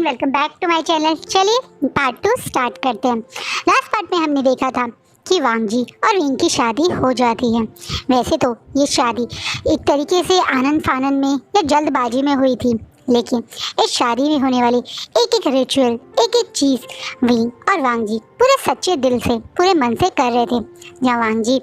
Everyone, welcome back to my channel. चलिए part 2 start करते हैं। लास्ट पार्ट में हमने देखा था कि वांग जी और विंग की शादी हो जाती है। वैसे तो ये शादी एक तरीके से आनंद फानन में या जल्दबाजी में हुई थी, लेकिन इस शादी में होने वाली एक एक रिचुअल, एक एक चीज़ विंग और वांग जी पूरे सच्चे दिल से, पूरे मन से कर रहे थे। जहाँ वांग जी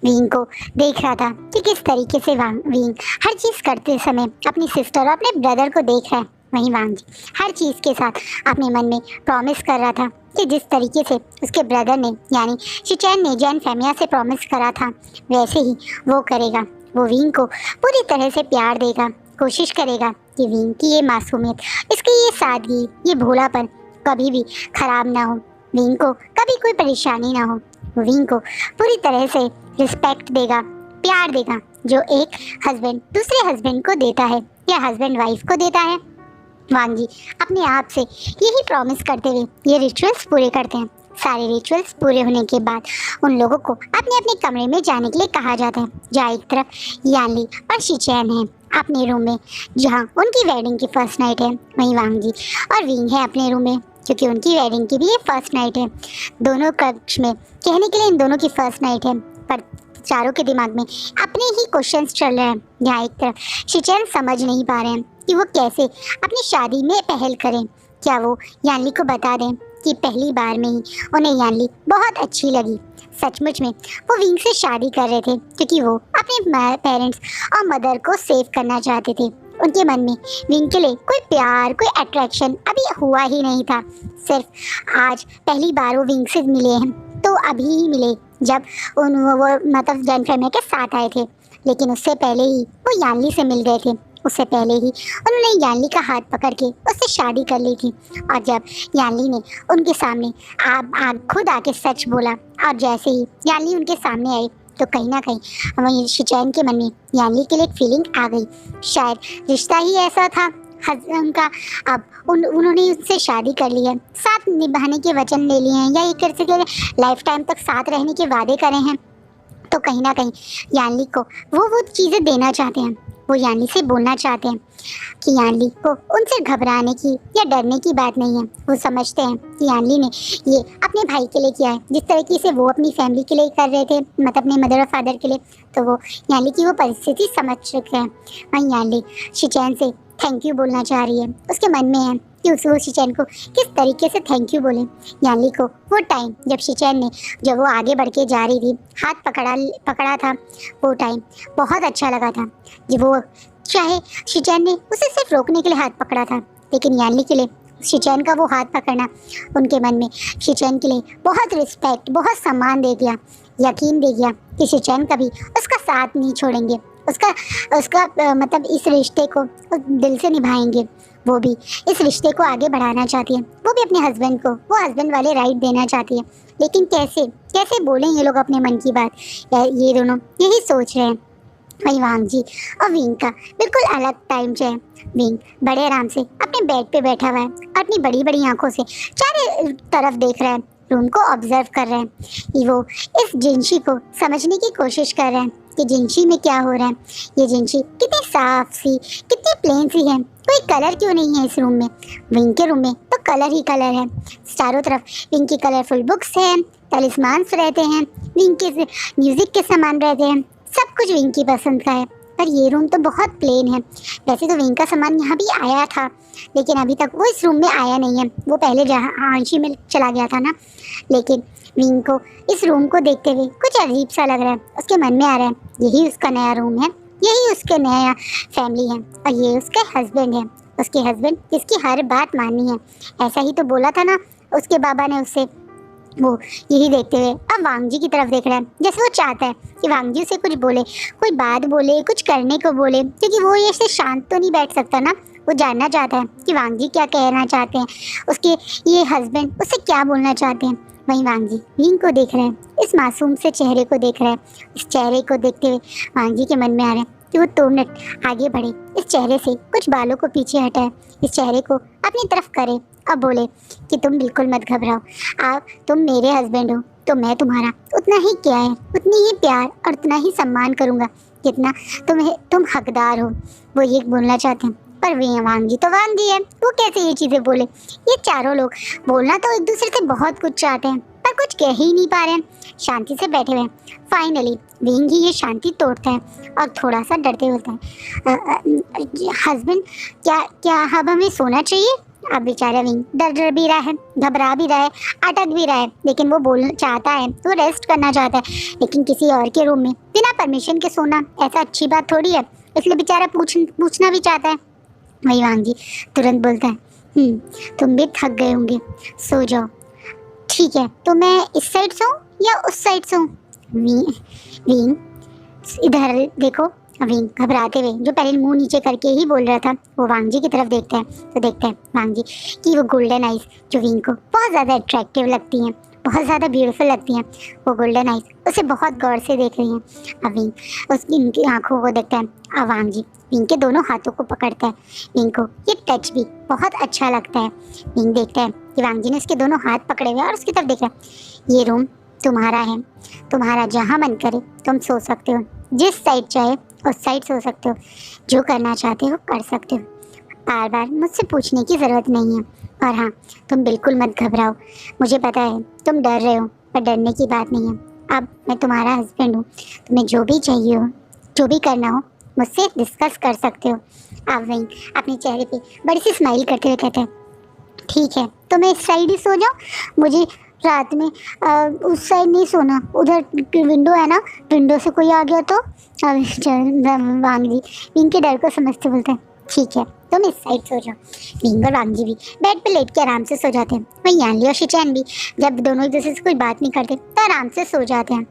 विंग को देख रहा था कि किस तरीके से विंग हर चीज़ करते समय अपनी सिस्टर और अपने ब्रदर को देख रहा है, वहीं वांग जी हर चीज़ के साथ अपने मन में प्रॉमिस कर रहा था कि जिस तरीके से उसके ब्रदर ने यानी शिचैन ने जैन फेमिया से प्रॉमिस करा था, वैसे ही वो करेगा। वो विंग को पूरी तरह से प्यार देगा, कोशिश करेगा कि विंग की ये मासूमियत, इसकी ये सादगी, ये भोलापन कभी भी खराब ना हो, विंग को कभी कोई परेशानी ना हो। विंग को पूरी तरह से रिस्पेक्ट देगा, प्यार देगा, जो एक हस्बैंड दूसरे हस्बैंड को देता है या हस्बैंड वाइफ को देता है। वांग जी अपने आप से यही प्रॉमिस करते हुए ये रिचुअल्स पूरे करते हैं। सारे रिचुअल्स पूरे होने के बाद उन लोगों को अपने अपने कमरे में जाने के लिए कहा जाता है। जहाँ एक तरफ यानली और शिचैन है अपने रूम में, जहाँ उनकी वेडिंग की फर्स्ट नाइट है, वहीं वांग जी और विंग है अपने रूम में, क्योंकि उनकी वेडिंग की भी ये फर्स्ट नाइट है। दोनों कक्ष में कहने के लिए इन दोनों की फर्स्ट नाइट है, पर चारों के दिमाग में अपने ही क्वेश्चंस चल रहे हैं। यहाँ एक तरफ शिचैन समझ नहीं पा रहे हैं कि वो कैसे अपनी शादी में पहल करें। क्या वो यानली को बता दें कि पहली बार में ही उन्हें यानली बहुत अच्छी लगी। सचमुच में वो विंग से शादी कर रहे थे क्योंकि वो अपने पेरेंट्स और मदर को सेव करना चाहते थे। उनके मन में विंग के लिए कोई प्यार, कोई अट्रैक्शन अभी हुआ ही नहीं था। सिर्फ आज पहली बार वो विंग से मिले हैं, तो अभी ही मिले जब वो मतलब जैन फेमिया के साथ आए थे, लेकिन उससे पहले ही वो यानली से मिल गए थे। उससे पहले ही उन्होंने यानली का हाथ पकड़ के उससे शादी कर ली थी। और जब यानली ने उनके सामने खुद आके सच बोला और जैसे ही यानली उनके सामने आई, तो कहीं ना कहीं वहीं शिचैन के मन में यानली के लिए एक फीलिंग आ गई। शायद रिश्ता ही ऐसा था उनका। अब उन्होंने उससे शादी कर ली है, साथ निभाने के वचन ले लिए हैं, या एक तरह से लाइफ टाइम तक साथ रहने के वादे करे हैं। तो कहीं ना कहीं यानली को वो चीज़ें देना चाहते हैं। वो यानली से बोलना चाहते हैं कि यानली को उनसे घबराने की या डरने की बात नहीं है। वो समझते हैं कि यानली ने ये अपने भाई के लिए किया है, जिस तरीके से वो अपनी फैमिली के लिए कर रहे थे, मतलब अपने मदर और फादर के लिए। तो वो यानली की वो परिस्थिति समझ चुके हैं। वहीं यानली शिचैन से थैंक यू बोलना चाह रही है। उसके मन में है कि वो शिचैन को किस तरीके से थैंक यू बोले। यानली को वो टाइम जब शिचैन ने, जब वो आगे बढ़ के जा रही थी, हाथ पकड़ा था, वो टाइम बहुत अच्छा लगा था। जब वो चाहे शिचैन ने उसे सिर्फ रोकने के लिए हाथ पकड़ा था, लेकिन यानली के लिए शिचैन का वो हाथ पकड़ना उनके मन में शिचैन के लिए बहुत रिस्पेक्ट, बहुत सम्मान दे गया, यकीन दे गया कि शिचैन कभी उसका साथ नहीं छोड़ेंगे, उसका मतलब इस रिश्ते को दिल से निभाएंगे। वो भी इस रिश्ते को आगे बढ़ाना चाहती है। वो भी अपने हस्बैंड को वो हस्बैंड वाले राइट देना चाहती है, लेकिन कैसे कैसे बोलें ये लोग अपने मन की बात। ये दोनों यही सोच रहे हैं। वहीं वांग जी और विंग का बिल्कुल अलग टाइम जो है। विंग बड़े आराम से अपने बेड पे बैठा हुआ है, अपनी बड़ी बड़ी आंखों से चारों तरफ देख रहा है, रूम को ऑब्जर्व कर रहे हैं। वो इस जिंशी को समझने की कोशिश कर रहे हैं कि जिंशी में क्या हो रहा है। ये जिंशी कितनी साफ सी, कितनी प्लेन सी है, कोई कलर क्यों नहीं है इस रूम में। विंग के रूम में तो कलर ही कलर है। चारों तरफ विंग की कलरफुल बुक्स हैं, टलिस्मान्स रहते हैं, विंग के म्यूजिक के सामान रहते हैं, सब कुछ विंग की पसंद का है। पर ये रूम तो बहुत प्लेन है। वैसे तो विंग का सामान यहाँ भी आया था, लेकिन अभी तक वो इस रूम में आया नहीं है। वो पहले जहाँ आंशी में चला गया था ना। लेकिन विंग को इस रूम को देखते हुए कुछ अजीब सा लग रहा है। उसके मन में आ रहा है यही उसका नया रूम है, यही उसके नया फैमिली है, और ये उसके हस्बैंड है, उसके हस्बैंड जिसकी हर बात माननी है। ऐसा ही तो बोला था ना उसके बाबा ने उससे। वो यही देखते हुए अब वांग जी की तरफ देख रहा है, जैसे वो चाहता है कि वांग जी उसे कुछ बोले, कोई बात बोले, कुछ करने को बोले, क्योंकि वो ऐसे शांत तो नहीं बैठ सकता ना। वो जानना चाहता है कि वांग जी क्या कहना चाहते हैं, उसके ये हस्बैंड उससे क्या बोलना चाहते हैं। वहीं वांग जी विंग को देख रहे हैं, इस मासूम से चेहरे को देख रहे हैं। इस चेहरे को देखते हुए वांग जी के मन में आ रहा है कि वो 2 मिनट आगे बढ़े, इस चेहरे से कुछ बालों को पीछे हटाए, इस चेहरे को अपनी तरफ करे और बोले कि तुम बिल्कुल मत घबराओ, आप तुम मेरे हस्बैंड हो, तो मैं तुम्हारा उतना ही क्या है, उतनी ही प्यार और उतना ही सम्मान करूँगा जितना तुम हकदार हो। वो ये बोलना चाहते हैं, पर वे वांग जी तो वांग जी है, वो कैसे ये चीज़ें बोले। ये चारों लोग बोलना तो एक दूसरे से बहुत कुछ चाहते हैं पर कुछ कह ही नहीं पा रहे हैं, शांति से बैठे हुए हैं। फाइनली विंग ही ये शांति तोड़ता है और थोड़ा सा डरते बोलता है, हस्बैंड क्या क्या अब हमें सोना चाहिए। अब बेचारा विंग डर भी रहा है, घबरा भी रहा है, अटक भी रहा है, लेकिन वो बोलना चाहता है, वो रेस्ट करना चाहता है, लेकिन किसी और के रूम में बिना परमिशन के सोना ऐसा अच्छी बात थोड़ी है, इसलिए बेचारा पूछना भी चाहता है। वही वांग जी तुरंत बोलता है, तुम भी थक गए होंगे, सो जाओ। ठीक है, तो मैं इस साइड सोऊं या उस साइड सोऊं। विंग इधर देखो। विंग घबराते हुए, जो पहले मुंह नीचे करके ही बोल रहा था, वो वांग जी की तरफ देखता है तो देखता है वांग जी कि वो गोल्डन आइज जो विंग को बहुत ज़्यादा अट्रैक्टिव लगती हैं, बहुत ज़्यादा ब्यूटीफुल लगती हैं, वो गोल्डन आइज उसे बहुत गौर से देख रही हैं। अब विंग उसकी इनकी आंखों को देखता है। अब वांग जी विंग के दोनों हाथों को पकड़ता है। विंग को ये टच भी बहुत अच्छा लगता है। विंग देखता है कि वांग जी ने उसके दोनों हाथ पकड़े हुए और उसकी तरफ देखा। ये रूम तुम्हारा है, तुम्हारा जहाँ मन करे तुम सो सकते हो, जिस साइड चाहे उस साइड सो सकते हो, जो करना चाहते हो कर सकते हो, बार बार मुझसे पूछने की ज़रूरत नहीं है। और हाँ, तुम बिल्कुल मत घबराओ, मुझे पता है तुम डर रहे हो, पर डरने की बात नहीं है। अब मैं तुम्हारा हस्बैंड हूँ, तुम्हें जो भी चाहिए हो, जो भी करना हो, मुझसे डिस्कस कर सकते हो। अब वहीं अपने चेहरे पे बड़ी सी स्माइल करते हुए कहते हैं, ठीक है, तो मैं इस साइड ही सो जाऊँ। मुझे रात में उस साइड नहीं सोना, उधर विंडो है ना, विंडो से कोई आ गया तो। वांग जी विंग के डर को समझते बोलते हैं, ठीक है, तुम इस साइड सो जाओ। विंग और वांग जी भी बेड पे लेट के आराम से सो जाते हैं। वहीं यानली और शिचैन भी जब दोनों एक दूसरे से कोई बात नहीं करते तो आराम से सो जाते हैं।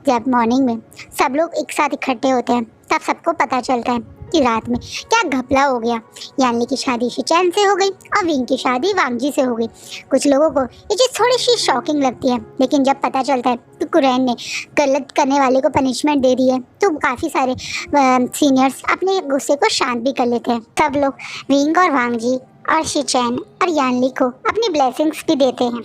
जब मॉर्निंग में सब लोग एक साथ इकट्ठे होते हैं तब सबको पता चलता है कि रात में क्या घपला हो गया। यानली की शादी शिचैन से हो गई और विंग की शादी वांग जी से हो गई। कुछ लोगों को ये चीज़ थोड़ी सी शॉकिंग लगती है, लेकिन जब पता चलता है कि कुरैन ने गलत करने वाले को पनिशमेंट दे दी है तो काफ़ी सारे सीनियर्स अपने गुस्से को शांत भी कर लेते हैं। सब लोग विंग और वांग जी और शिचैन और यानली को अपनी ब्लेसिंग्स भी देते हैं।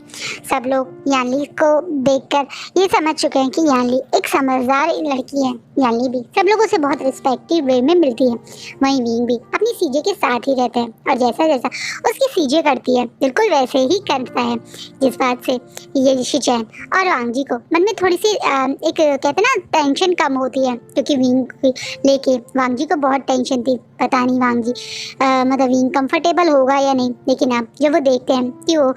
सब लोग यानली को देखकर ये समझ चुके हैं कि यानली एक समझदार लड़की है। यानली भी सब लोगों से बहुत रिस्पेक्टिव वे में मिलती है। वहीं विंग भी अपनी सीजे के साथ ही रहता है और जैसा जैसा उसकी सीजे करती है बिल्कुल वैसे ही करता है, जिस बात से ये शिचैन और वांग जी को मन में थोड़ी सी एक कहते हैं ना टेंशन कम होती है, क्योंकि विंग लेके वांग जी को बहुत टेंशन थी। पता नहीं वांग जी मतलब विंग कंफर्टेबल होगा या नहीं, लेकिन अब जब वो देखते हैं कि वो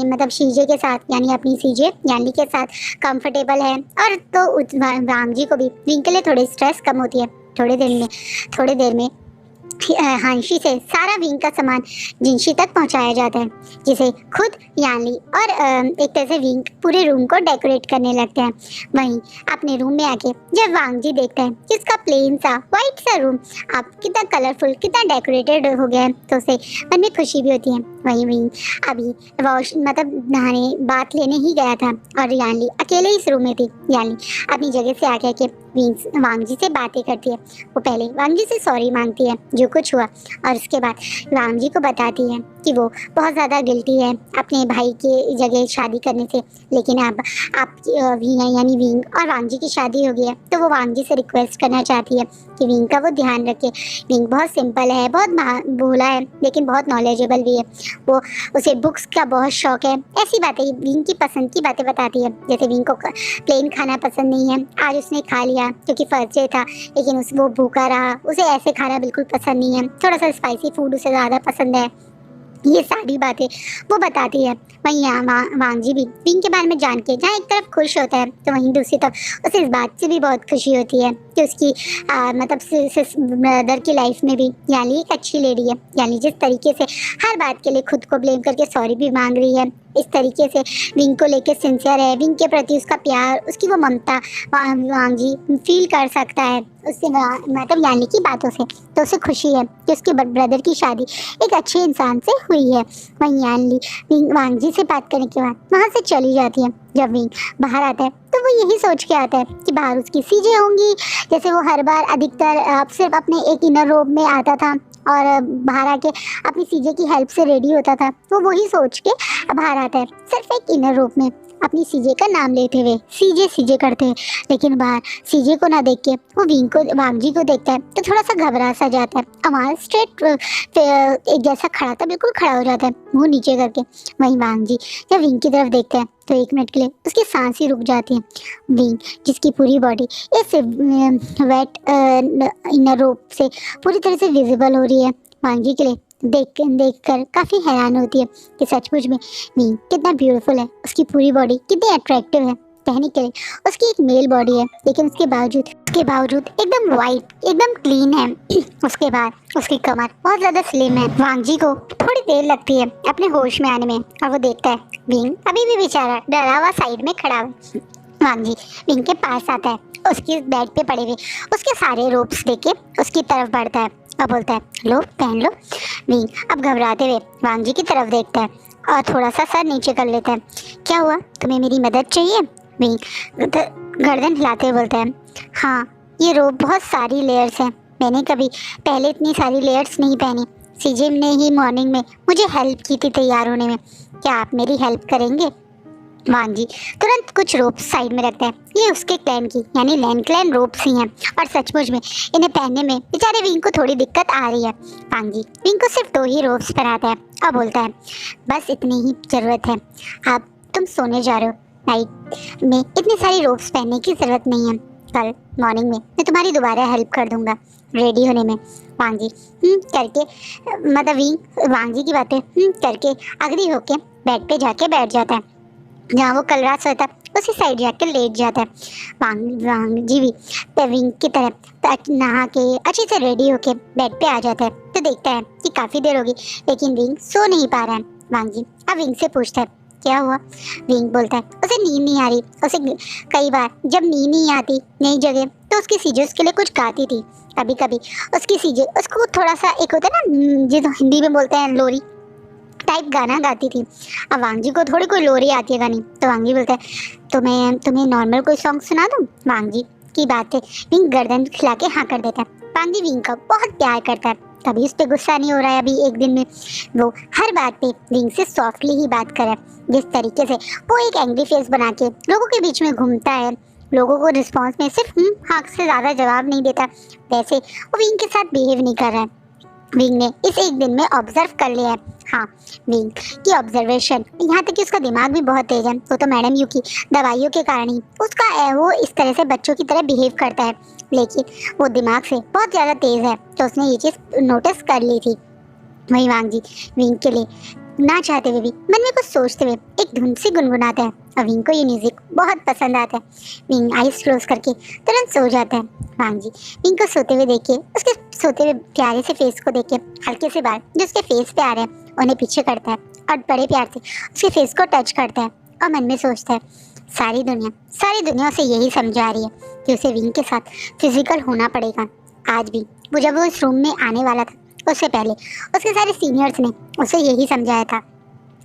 मतलब सीजे के साथ यानी अपनी सीजे यानली के साथ कंफर्टेबल है और तो वांग जी को भी विंग के लिए थोड़ी स्ट्रेस कम होती है। थोड़ी देर में हांशी से सारा विंग का सामान जिनशी तक पहुंचाया जाता है, जिसे खुद यानली और एक तरह से विंग पूरे रूम को डेकोरेट करने लगते हैं। वहीं अपने रूम में आके जब वांग जी देखता है कि उसका प्लेन सा वाइट सा रूम अब कितना कलरफुल कितना डेकोरेटेड हो गया है तो उसे मन में खुशी भी होती है। वहीं विंग अभी वॉश मतलब नहाने बात लेने ही गया था और यानली अकेले इस रूम में थी। यानली अपनी जगह से आके के वांग जी से बातें करती है। वो पहले वांग जी से सॉरी मांगती है जो कुछ हुआ और उसके बाद वांग जी को बताती है कि वो बहुत ज़्यादा गिल्टी है अपने भाई के जगह शादी करने से, लेकिन अब आप यानी विंग और वांग जी की शादी हो गई है तो वो वांग जी से रिक्वेस्ट करना चाहती है कि विंग का वो ध्यान रखे। विंग बहुत सिंपल है, बहुत भोला है, लेकिन बहुत नॉलेजेबल भी है। वो उसे बुक्स का बहुत शौक है। ऐसी बातें विंग की पसंद की बातें बताती है, जैसे विंग को प्लेन खाना पसंद नहीं है, आज उसने खा लिया क्योंकि फर्स्ट डे था, लेकिन वो भूखा रहा, उसे ऐसे खाना बिल्कुल पसंद नहीं है, थोड़ा सा स्पाइसी फूड उसे ज़्यादा पसंद है। ये सारी बातें वो बताती है। वहीं वांग जी भी विंग के बारे में जान के जहाँ एक तरफ खुश होता है तो वहीं दूसरी तरफ उसे इस बात से भी बहुत खुशी होती है कि उसकी मतलब ब्रदर की लाइफ में भी यानी एक अच्छी लेडी है। यानी जिस तरीके से हर बात के लिए खुद को ब्लेम करके सॉरी भी मांग रही है, इस तरीके से विंग को लेकर सिंसियर है, विंग के प्रति उसका प्यार, उसकी वो ममता वांग जी फील कर सकता है उससे मतलब यानी की बातों से। तो उसे खुशी है कि उसके ब्रदर की शादी एक अच्छे इंसान से हुई है। वहीं यानली विंग वांग जी से बात करने के बाद वहाँ से चली जाती है। जब विंग बाहर आता है तो वो यही सोच के आता है कि बाहर उसकी सीजें होंगी, जैसे वो हर बार अधिकतर सिर्फ अपने एक इनर रूम में आता था और बाहर आके अपनी सीजे की हेल्प से रेडी होता था, तो वही सोच के बाहर आता है सिर्फ एक इनर रूम में अपनी सीजे का नाम लेते हुए सीजे सीजे करते हैं, लेकिन बाहर सीजे को ना देख के वो वांगजी को देखता है तो थोड़ा सा घबरा सा जाता है। अमाल स्ट्रेट एक जैसा खड़ा था, बिल्कुल खड़ा हो जाता है मुंह नीचे करके। वहीं वांगजी जब विंग की तरफ देखता है तो 1 मिनट के लिए उसकी सांस ही रुक जाती है। विंग जिसकी पूरी बॉडी इस वेट इनर रोप से पूरी तरह से विजिबल हो रही है, वांगजी के लिए देखकर काफ़ी हैरान होती है कि सचमुच में विंग कितना ब्यूटीफुल है, उसकी पूरी बॉडी कितनी अट्रैक्टिव है। कहने के लिए उसकी एक मेल बॉडी है, लेकिन उसके बावजूद एकदम वाइट, एकदम क्लीन है। उसके बाद उसकी कमर बहुत ज़्यादा स्लिम है। वांगजी को थोड़ी देर लगती है अपने होश में आने में, और वो देखता है विंग अभी भी बेचारा डरा हुआ साइड में खड़ा है। वांगजी विंग के पास आता है, उसकी बेड पे पड़े हुए उसके सारे रोप्स देके उसकी तरफ बढ़ता है और बोलता है, लो पहन लो। विंग अब घबराते हुए वांगजी की तरफ देखता है और थोड़ा सा सर नीचे कर लेता है। क्या हुआ, तुम्हें मेरी मदद चाहिए? विंग गर्दन हिलाते हुए बोलता है, हाँ, ये रोप बहुत सारी लेयर्स हैं, मैंने कभी पहले इतनी सारी लेयर्स नहीं पहनी। सीजे ने ही मॉर्निंग में मुझे हेल्प की थी तैयार होने में, क्या आप मेरी हेल्प करेंगे? वांगजी तुरंत कुछ रोप्स साइड में रखता है, ये उसके क्लैन की यानी लैन क्लैन रोप्स ही हैं, और सचमुच में इन्हें पहनने में बेचारे विंग को थोड़ी दिक्कत आ रही है। वांगजी विंग को सिर्फ 2 ही रोप्स पहनाता है और बोलता है, बस इतनी ही ज़रूरत है, अब तुम सोने जा रहे हो, नाइट में इतनी सारी रोप्स पहनने की ज़रूरत नहीं है, कल मॉर्निंग में मैं तुम्हारी दोबारा हेल्प कर दूंगा रेडी होने में। वांगजी करके मतलब विंग वांगजी की बातें करके अग्री होके बेड पे जाके बैठ जाता है जहाँ वो कल रात सोया था, उसी साइड जाकर लेट जाता है। वांगजी भी विंग की तरफ नहा के अच्छे से रेडी होके बेड पे आ जाता है तो देखता है कि काफ़ी देर होगी लेकिन विंग सो नहीं पा रहा है। वांगजी अब विंग से पूछता है, क्या हुआ? विंग बोलता है, उसे नींद नहीं आ रही। उसे कई बार जब नींद नहीं आती नई जगह तो उसकी सीजे उसके लिए कुछ गाती थी, कभी कभी उसकी सीजे उसको थोड़ा सा एक होता है ना जिसे हिंदी में बोलते हैं लोरी टाइप गाना गाती थी। अब वांगजी को थोड़ी कोई लोरी आती है गानी, तो वांगजी बोलता है, तो मैं तुम्हें नॉर्मल कोई सॉन्ग सुना दूँ? वांगजी की बात है विंग गर्दन खिला के हाँ कर देता है। वांगजी विंग का बहुत प्यार करता है, कभी उस पर गुस्सा नहीं हो रहा है। अभी एक दिन में वो हर बात पे विंग से सॉफ्टली ही बात करे, जिस तरीके से वो एक एंग्री फेस बना के लोगों के बीच में घूमता है, लोगों को रिस्पॉन्स में सिर्फ हाँ से ज़्यादा जवाब नहीं देता, वैसे वो विंग के साथ बिहेव नहीं कर रहा है। विंग ने इस एक दिन में ऑब्जर्व कर लिया है। हाँ, विंग की ऑब्जर्वेशन, यहाँ तक कि उसका दिमाग भी बहुत तेज है। वो तो मैडम यू की दवाइयों के कारण ही वो इस तरह से बच्चों की तरह बिहेव करता है, लेकिन वो दिमाग से बहुत ज़्यादा तेज़ है, तो उसने ये चीज़ नोटिस कर ली थी। वहीं वांगजी विंग के लिए ना चाहते हुए भी मन में कुछ सोचते हुए एक धुन सी गुनगुनाता है, और विंग को ये म्यूजिक बहुत पसंद आता है। विंग आइज क्लोज करके तुरंत सो जाता है। वांगजी विंग को सोते हुए देख के, उसके सोते हुए प्यारे से फेस को देख के हल्के से बाल जो उसके फेस पे आ रहे हैं उन्हें पीछे करता है और बड़े प्यार से उसके फेस को टच करता है, और मन में सोचता है, सारी दुनिया उसे यही समझा रही है कि उसे विंग के साथ फिजिकल होना पड़ेगा। आज भी वो जब वो इस रूम में आने वाला था उससे पहले उसके सारे सीनियर्स ने उसे यही समझाया था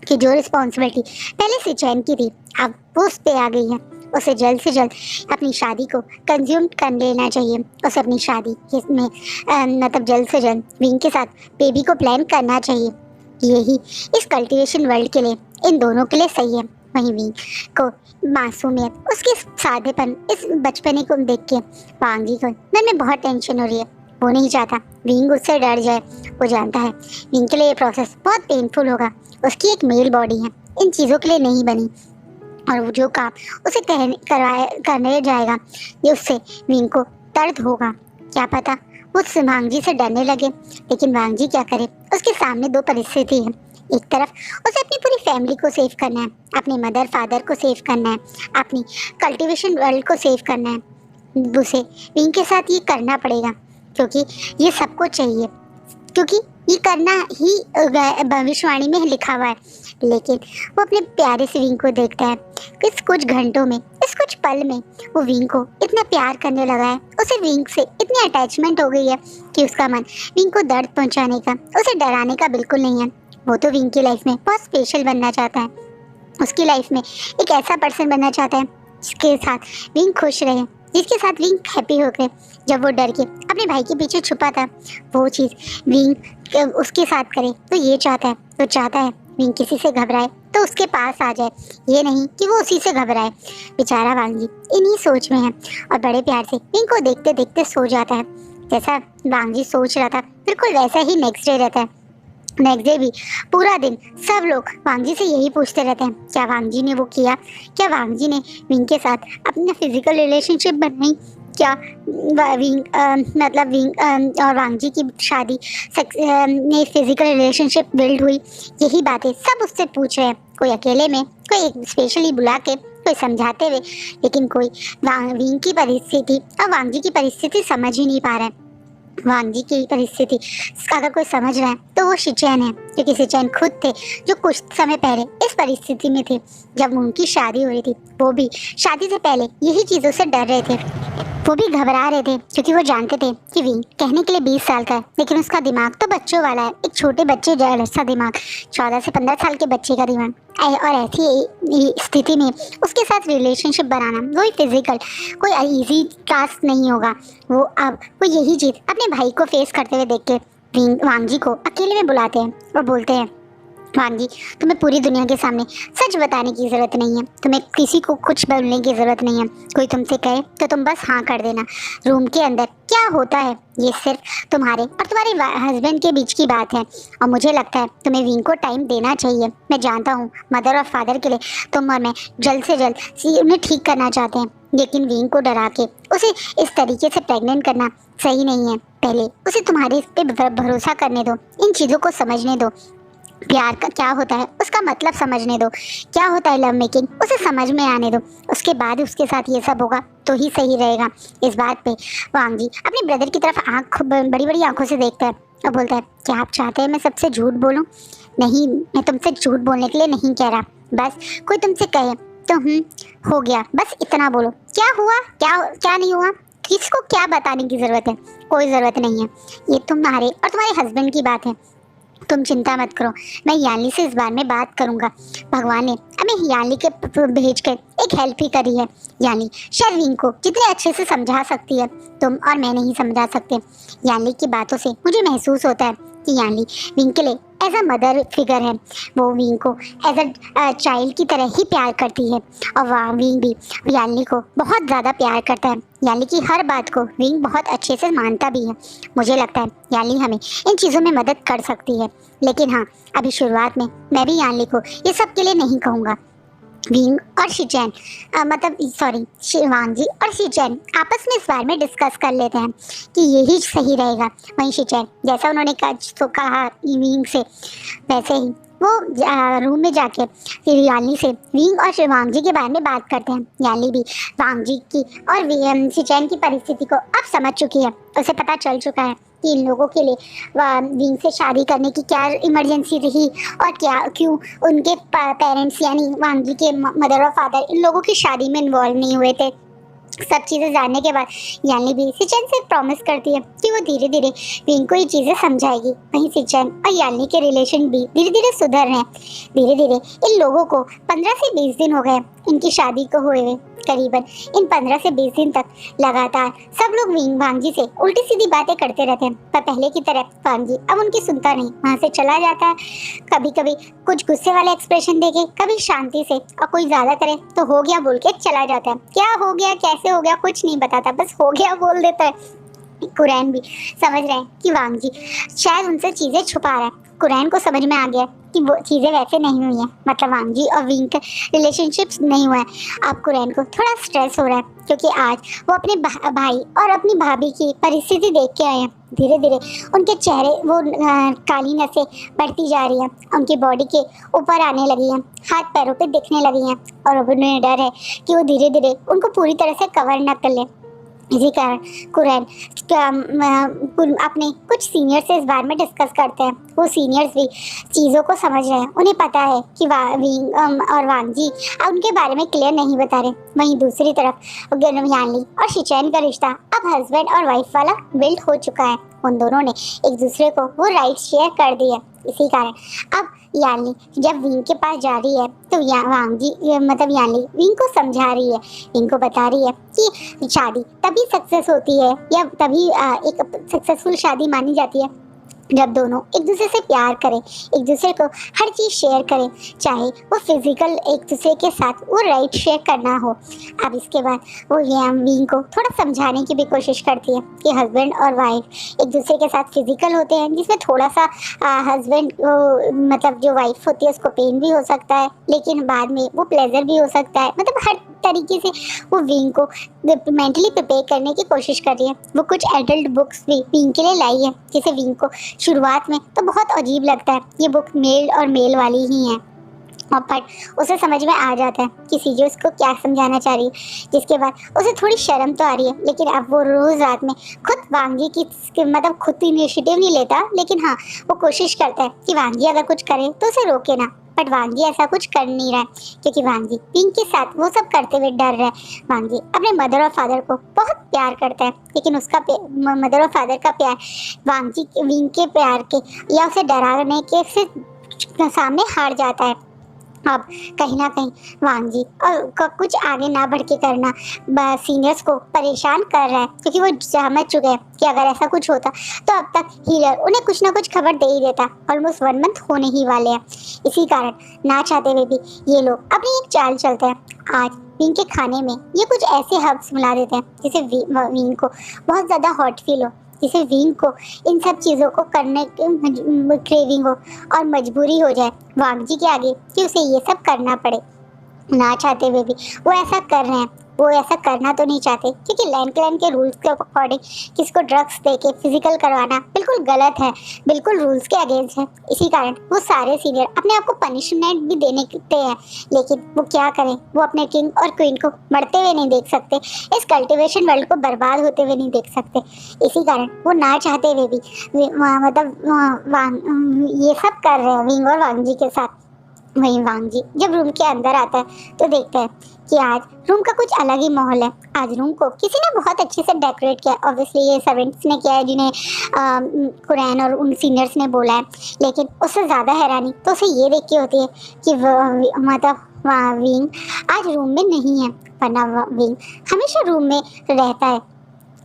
कि जो रिस्पॉन्सिबिलिटी पहले से चैन की थी अब वो उस पर आ गई है, उसे जल्द से जल्द अपनी शादी को कंज्यूम कर लेना चाहिए। उसे अपनी शादी में मतलब जल्द से जल्द विंग के साथ बेबी को प्लान करना चाहिए। यही इस कल्टीवेशन वर्ल्ड के लिए इन दोनों के लिए सही है। वहीं विंग को मासूमियत, उसके सादेपन, इस बचपने को देख के वांगजी को मन में बहुत टेंशन हो रही है। वो नहीं चाहता विंग उससे डर जाए। वो जानता है विंग के लिए ये प्रोसेस बहुत पेनफुल होगा। उसकी एक मेल बॉडी है, इन चीज़ों के लिए नहीं बनी, और वो जो काम उसे करने जाएगा ये उससे विंग को दर्द होगा। क्या पता वो वांगजी से डरने लगे, लेकिन वांगजी क्या करे, उसके सामने 2 परिस्थिति है। एक तरफ उसे अपनी पूरी फैमिली को सेव करना है, अपने मदर फादर को सेव करना है, अपनी कल्टीवेशन वर्ल्ड को सेव करना है। उसे विंग के साथ ये करना पड़ेगा क्योंकि ये सबको चाहिए, क्योंकि ये करना ही भविष्यवाणी में लिखा हुआ है। लेकिन वो अपने प्यारे से विंग को देखता है। इस कुछ घंटों में, इस कुछ पल में वो विंग को इतना प्यार करने लगा है, उसे विंग से इतनी अटैचमेंट हो गई है कि उसका मन विंग को दर्द पहुंचाने का, उसे डराने का बिल्कुल नहीं है। वो तो विंग की लाइफ में बहुत स्पेशल बनना चाहता है, उसकी लाइफ में एक ऐसा पर्सन बनना चाहता है जिसके साथ विंग खुश रहे, जिसके साथ विंग हैप्पी हो गए। जब वो डर के अपने भाई के पीछे छुपा था, वो चीज़ विंग उसके साथ करे तो ये चाहता है, विंग किसी से घबराए तो उसके पास आ जाए, ये नहीं कि वो उसी से घबराए। बेचारा वांग जी इन्हीं सोच में है और बड़े प्यार से विंग को देखते देखते सो जाता है। जैसा वांग जी सोच रहा था बिल्कुल वैसा ही नेक्स्ट डे रहता है। नेक्स्ट डे भी पूरा दिन सब लोग वांग जी से यही पूछते रहते हैं, क्या वांग जी ने वो किया, क्या वांग जी ने विंग के साथ अपना फिजिकल रिलेशनशिप बनाई, क्या विंग मतलब विंग और वांग जी की शादी में फिजिकल रिलेशनशिप बिल्ड हुई। यही बातें सब उससे पूछ रहे हैं, कोई अकेले में, कोई स्पेशली बुला के, कोई समझाते हुए, लेकिन कोई विंग की परिस्थिति और वांग जी की परिस्थिति समझ ही नहीं पा रहा है। वांग जी की परिस्थिति अगर कोई समझ रहा है तो वो शिचैन है, क्योंकि शिचैन खुद थे जो कुछ समय पहले इस परिस्थिति में थे जब उनकी शादी हो रही थी। वो भी शादी से पहले यही चीज़ों से डर रहे थे, वो भी घबरा रहे थे, क्योंकि वो जानते थे कि विंग कहने के लिए 20 साल का है, लेकिन उसका दिमाग तो बच्चों वाला है, एक छोटे बच्चे जैसा दिमाग, 14 से 15 साल के बच्चे का दिमाग। और ऐसी स्थिति में उसके साथ रिलेशनशिप बनाना वही फिजिकल कोई इजी टास्क नहीं होगा। वो अब वो यही चीज़ अपने भाई को फेस करते हुए देख के वांग जी को अकेले में बुलाते हैं और बोलते हैं, वांग जी तुम्हें पूरी दुनिया के सामने सच बताने की ज़रूरत नहीं है, तुम्हें किसी को कुछ बोलने की ज़रूरत नहीं है। कोई तुमसे कहे तो तुम बस हाँ कर देना। रूम के अंदर क्या होता है ये सिर्फ तुम्हारे और तुम्हारे हस्बैंड के बीच की बात है, और मुझे लगता है तुम्हें विंग को टाइम देना चाहिए। मैं जानता हूँ मदर और फादर के लिए तुम और मैं जल्द से जल्द उन्हें ठीक करना चाहते हैं, लेकिन विंग को डरा के उसे इस तरीके से प्रेग्नेंट करना सही नहीं है। पहले उसे तुम्हारे पे भरोसा करने दो, इन चीज़ों को समझने दो, प्यार का क्या होता है उसका मतलब समझने दो, क्या होता है लव मेकिंग उसे समझ में आने दो, उसके बाद उसके साथ ये सब होगा तो ही सही रहेगा। इस बात पे वांग जी अपने ब्रदर की तरफ बड़ी बड़ी आंखों से देखता है और बोलता है, क्या आप चाहते हैं मैं सबसे झूठ बोलूं? नहीं, मैं तुमसे झूठ बोलने के लिए नहीं कह रहा, बस कोई तुमसे कहे तो हो गया, बस इतना बोलो, क्या हुआ क्या क्या नहीं हुआ, किसको क्या बताने की ज़रूरत है, कोई ज़रूरत नहीं है। ये तुम्हारे और तुम्हारे हस्बैंड की बात है, तुम चिंता मत करो, मैं याली से इस बारे में बात करूंगा। भगवान ने हमें याली के भेज कर एक हेल्प ही करी है। याली शायद विंग को जितने अच्छे से समझा सकती है तुम और मैं नहीं समझा सकते। याली की बातों से मुझे महसूस होता है कि याली विंग के लिए एज अ मदर फिगर है, वो विंग को एज अ चाइल्ड की तरह ही प्यार करती है, और वह विंग भी याली को बहुत ज़्यादा प्यार करता है। याली की हर बात को विंग बहुत अच्छे से मानता भी है। मुझे लगता है याली हमें इन चीज़ों में मदद कर सकती है, लेकिन हाँ अभी शुरुआत में मैं भी याली को ये सब के लिए नहीं कहूँगा। विंग और शिचैन वांग जी और शिचैन आपस में इस बारे में डिस्कस कर लेते हैं कि यही सही रहेगा। वहीं शिचैन जैसा उन्होंने कहा विंग से, वैसे ही वो रूम में जाके फिर याली से विंग और वांग जी के बारे में बात करते हैं। याली भी वांग जी की और शिचैन की परिस्थिति को अब समझ चुकी है, उसे पता चल चुका है कि इन लोगों के लिए विंग से शादी करने की क्या इमरजेंसी रही और क्या क्यों उनके पेरेंट्स यानी वांग जी के मदर और फादर इन लोगों की शादी में इन्वॉल्व नहीं हुए थे। सब चीज़ें जानने के बाद यानी भी शिचैन से प्रॉमिस करती है कि वो धीरे धीरे विंग को ये चीज़ें समझाएगी। वहीं शिचैन और यानी के रिलेशन भी धीरे धीरे सुधर रहे हैं। धीरे धीरे इन लोगों को 15 से 20 दिन हो गए इनकी शादी को हुए करीबन। इन 15 से 20 दिन तक लगातार सब लोग वांग जी से उल्टी सीधी बातें करते रहते हैं, पर पहले की तरह वांग जी अब उनकी सुनता नहीं, वहाँ से चला जाता है। कभी कभी कुछ गुस्से वाले एक्सप्रेशन देके, कभी शांति से, और कोई ज़्यादा करे तो हो गया बोल के चला जाता है। क्या हो गया कैसे हो गया कुछ नहीं बताता, बस हो गया बोल देता है। कुरैन भी समझ रहे हैं कि वांग जी शायद उनसे चीज़ें छुपा रहा है। कुरैन को समझ में आ गया कि वो चीज़ें वैसे नहीं हुई हैं, मतलब वांग जी और विंग का रिलेशनशिप्स नहीं हुआ है। अब कुरैन को थोड़ा स्ट्रेस हो रहा है, क्योंकि आज वो अपने भाई और अपनी भाभी की परिस्थिति देख के आए हैं। धीरे धीरे उनके चेहरे वो काली नसें बढ़ती जा रही हैं, उनकी बॉडी के ऊपर आने लगी हैं, हाथ पैरों पे दिखने लगी हैं, और अब उन्हें डर है कि वो धीरे धीरे उनको पूरी तरह से कवर न कर ले। इसी कारण कुरैन अपने कुछ सीनियर से इस बारे में डिस्कस करते हैं। वो सीनियर्स भी चीज़ों को समझ रहे हैं, उन्हें पता है कि विंग और वांग जी उनके बारे में क्लियर नहीं बता रहे। वहीं दूसरी तरफ याली और शिचैन का रिश्ता अब हस्बैंड और वाइफ वाला बिल्ड हो चुका है। उन दोनों ने एक दूसरे को वो राइट शेयर कर दिए। इसी कारण अब याली जब विंग के पास जा रही है तो वांग जी मतलब याली विंग को समझा रही है, विंग को बता रही है कि शादी तभी सक्सेस होती है या तभी एक सक्सेसफुल शादी मानी जाती है जब दोनों एक दूसरे से प्यार करें, एक दूसरे को हर चीज़ शेयर करें, चाहे वो फिजिकल एक दूसरे के साथ वो राइट शेयर करना हो। अब इसके बाद वो याम विंग को थोड़ा समझाने की भी कोशिश करती है कि हस्बैंड और वाइफ एक दूसरे के साथ फिजिकल होते हैं, जिसमें थोड़ा सा हस्बैंड मतलब जो वाइफ होती है उसको पेन भी हो सकता है, लेकिन बाद में वो प्लेजर भी हो सकता है। मतलब हर तरीके से वो विंग को मेंटली प्रिपेयर करने की कोशिश कर रही है। वो कुछ एडल्ट बुक्स भी विंग के लिए लाई है, जिसे विंग को शुरुआत में तो बहुत अजीब लगता है। ये बुक मेल और मेल वाली ही है, और बट उसे समझ में आ जाता है कि सीजे उसको क्या समझाना चाह रही है। जिसके बाद उसे थोड़ी शर्म तो आ रही है, लेकिन अब वो रोज़ रात में खुद वांगी की मतलब खुद इनिशिएटिव नहीं लेता, लेकिन हाँ वो कोशिश करता है कि वांगी अगर कुछ करे तो उसे रोके ना। बट वांगी ऐसा कुछ कर नहीं रहा है, क्योंकि वांगी विंग के साथ वो सब करते हुए डर रहा है। वांगी अपने मदर और फादर को बहुत प्यार करता है, लेकिन उसका मदर और फादर का प्यार वांगी विंग के प्यार के या उसे डराने के से सामने हार जाता है। अब कहीं ना कहीं वांगी और कुछ आगे ना बढ़ के करना सीनियर्स को परेशान कर रहा है, क्योंकि वो समझ चुके हैं कि अगर ऐसा कुछ होता तो अब तक हीलर उन्हें कुछ ना कुछ खबर दे ही देता। ऑलमोस्ट 1 मंथ होने ही वाले हैं। इसी कारण ना चाहते हुए भी ये लोग अपनी एक चाल चलते हैं। आज विंग के खाने में ये कुछ ऐसे हर्ब्स मिला देते हैं जिससे विंग को बहुत ज़्यादा हॉट फील हो, जिसे विंग को इन सब चीज़ों को करने की क्रेविंग हो और मजबूरी हो जाए वांगजी के आगे कि उसे ये सब करना पड़े। ना चाहते हुए भी वो ऐसा कर रहे हैं। वो ऐसा करना तो नहीं चाहते, क्योंकि लैंड क्लैन के रूल्स के अकॉर्डिंग किसको ड्रग्स दे के फिजिकल करवाना बिल्कुल गलत है, बिल्कुल रूल्स के अगेंस्ट है। इसी कारण वो सारे सीनियर अपने आप को पनिशमेंट भी देने के हैं, लेकिन वो क्या करें, वो अपने किंग और क्वीन को मरते हुए नहीं देख सकते, इस कल्टिवेशन वर्ल्ड को बर्बाद होते हुए नहीं देख सकते। इसी कारण वो ना चाहते हुए भी मतलब ये सब कर रहे हैं विंग और वांगजी के साथ। वहीं वांगजी जब रूम के अंदर आता है तो देखता है कि आज रूम का कुछ अलग ही माहौल है। आज रूम को किसी ने बहुत अच्छे से डेकोरेट किया। ऑब्वियसली ये सर्वेंट्स ने किया है, जिन्हें कुरैन और उन सीनियर्स ने बोला है, लेकिन उससे ज़्यादा हैरानी तो उसे ये देख के होती है कि मतलब विंग आज रूम में नहीं है, वरना विंग हमेशा रूम में रहता है।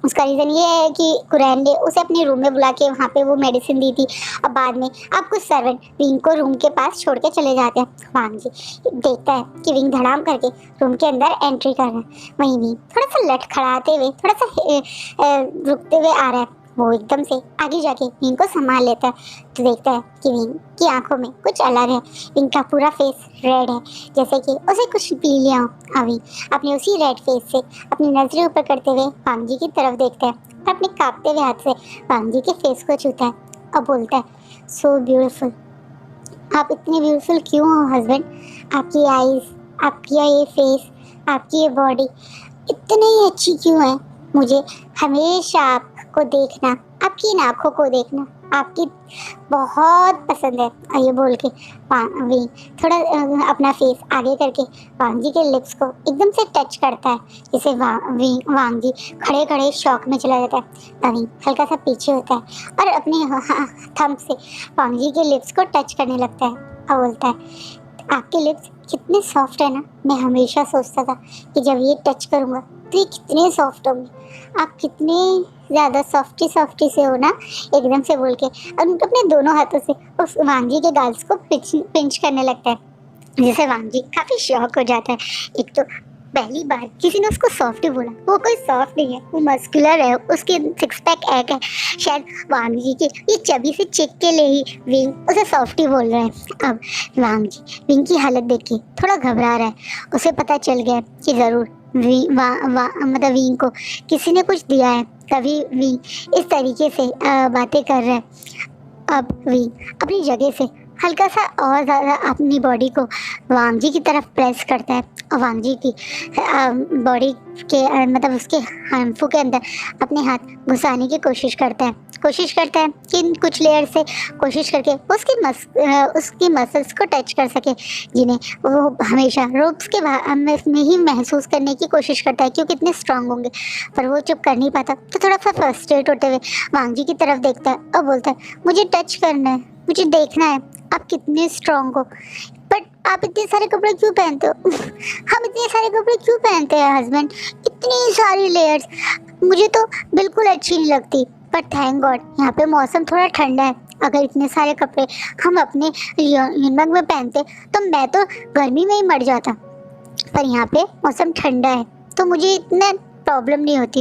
उसका रीज़न ये है कि कुरैन ने उसे अपने रूम में बुला के वहाँ पे वो मेडिसिन दी थी। अब बाद में अब कुछ सर्वेंट विंग को रूम के पास छोड़ के चले जाते हैं। वांगजी देखता है कि विंग धड़ाम करके रूम के अंदर एंट्री कर रहा है। वहीं विंग थोड़ा सा लटखड़ाते हुए, थोड़ा सा रुकते हुए आ रहा है। वो एकदम से आगे जाके विंग को संभाल लेता है तो देखता है कि विंग की आंखों में कुछ अलग है। विंग का पूरा फेस रेड है, जैसे कि उसे कुछ पी लिया हो। अभी अपने उसी रेड फेस से अपनी नजरें ऊपर करते हुए वांगजी की तरफ देखता है और अपने कांपते हुए हाथ से वांगजी के फेस को छूता है और बोलता है, सो ब्यूटीफुल। आप इतने ब्यूटीफुल क्यों हो हस्बैंड? आपकी आईज, आपकी ये फेस, आपकी ये बॉडी इतनी ही अच्छी क्यों है? मुझे हमेशा आपको देखना, आपकी इन आँखों को देखना आपकी बहुत पसंद है। और ये बोल के विंग थोड़ा अपना फेस आगे करके वांगजी के लिप्स को एकदम से टच करता है, जिससे वांगजी खड़े खड़े शॉक में चला जाता है। विंग हल्का सा पीछे होता है और अपने थंब से वांगजी के लिप्स को टच करने लगता है और बोलता है, आपके लिप्स कितने सॉफ्ट है ना। मैं हमेशा सोचता था कि जब ये टच करूँगा तो ये कितने सॉफ्ट होंगे। आप कितने ज़्यादा सॉफ्टी से हो ना, एकदम से बोल के और अपने दोनों हाथों से उस वांगी के गाल्स को पिंच करने लगता है, जिससे वांगी काफ़ी शॉक हो जाता है। एक तो पहली बार किसी ने उसको सॉफ्ट ही बोला, वो कोई सॉफ्ट नहीं है, वो मस्कुलर है, उसके 6 पैक एग है। शायद वांगी के ये चबी से चिक के लिए ही विंग उसे सॉफ्ट ही बोल रहा है। अब वांगी विंग की हालत देख के थोड़ा घबरा रहा है। उसे पता चल गया कि ज़रूर मतलब विंग को किसी ने कुछ दिया है, तभी विंग इस तरीके से बातें कर रहा है। अब विंग अपनी जगह से हल्का सा और ज़्यादा अपनी बॉडी को वांगजी की तरफ प्रेस करता है और वांगजी की बॉडी के मतलब उसके हार्मफुल के अंदर अपने हाथ घुसाने की कोशिश करता है कि कुछ लेयर से कोशिश करके उसकी मसल्स को टच कर सके, जिन्हें वो हमेशा रोप्स के में ही महसूस करने की कोशिश करता है क्योंकि इतने स्ट्रांग होंगे, पर वो चुप कर नहीं पाता। तो थोड़ा सा फ्रस्ट्रेट होते हुए वांगजी की तरफ देखता है और बोलता है, मुझे टच करना है, मुझे देखना है आप कितने स्ट्रांग हो। बट आप इतने सारे कपड़े क्यों पहनते हो? हम इतने सारे कपड़े क्यों पहनते हैं हस्बैंड? इतनी सारी लेयर्स मुझे तो बिल्कुल अच्छी नहीं लगती। पर थैंक गॉड यहाँ पे मौसम थोड़ा ठंडा है अगर इतने सारे कपड़े हम अपने यूनिवर्ग में पहनते तो मैं तो गर्मी में ही मर जाता, पर यहाँ पे मौसम ठंडा है तो मुझे इतना प्रॉब्लम नहीं होती।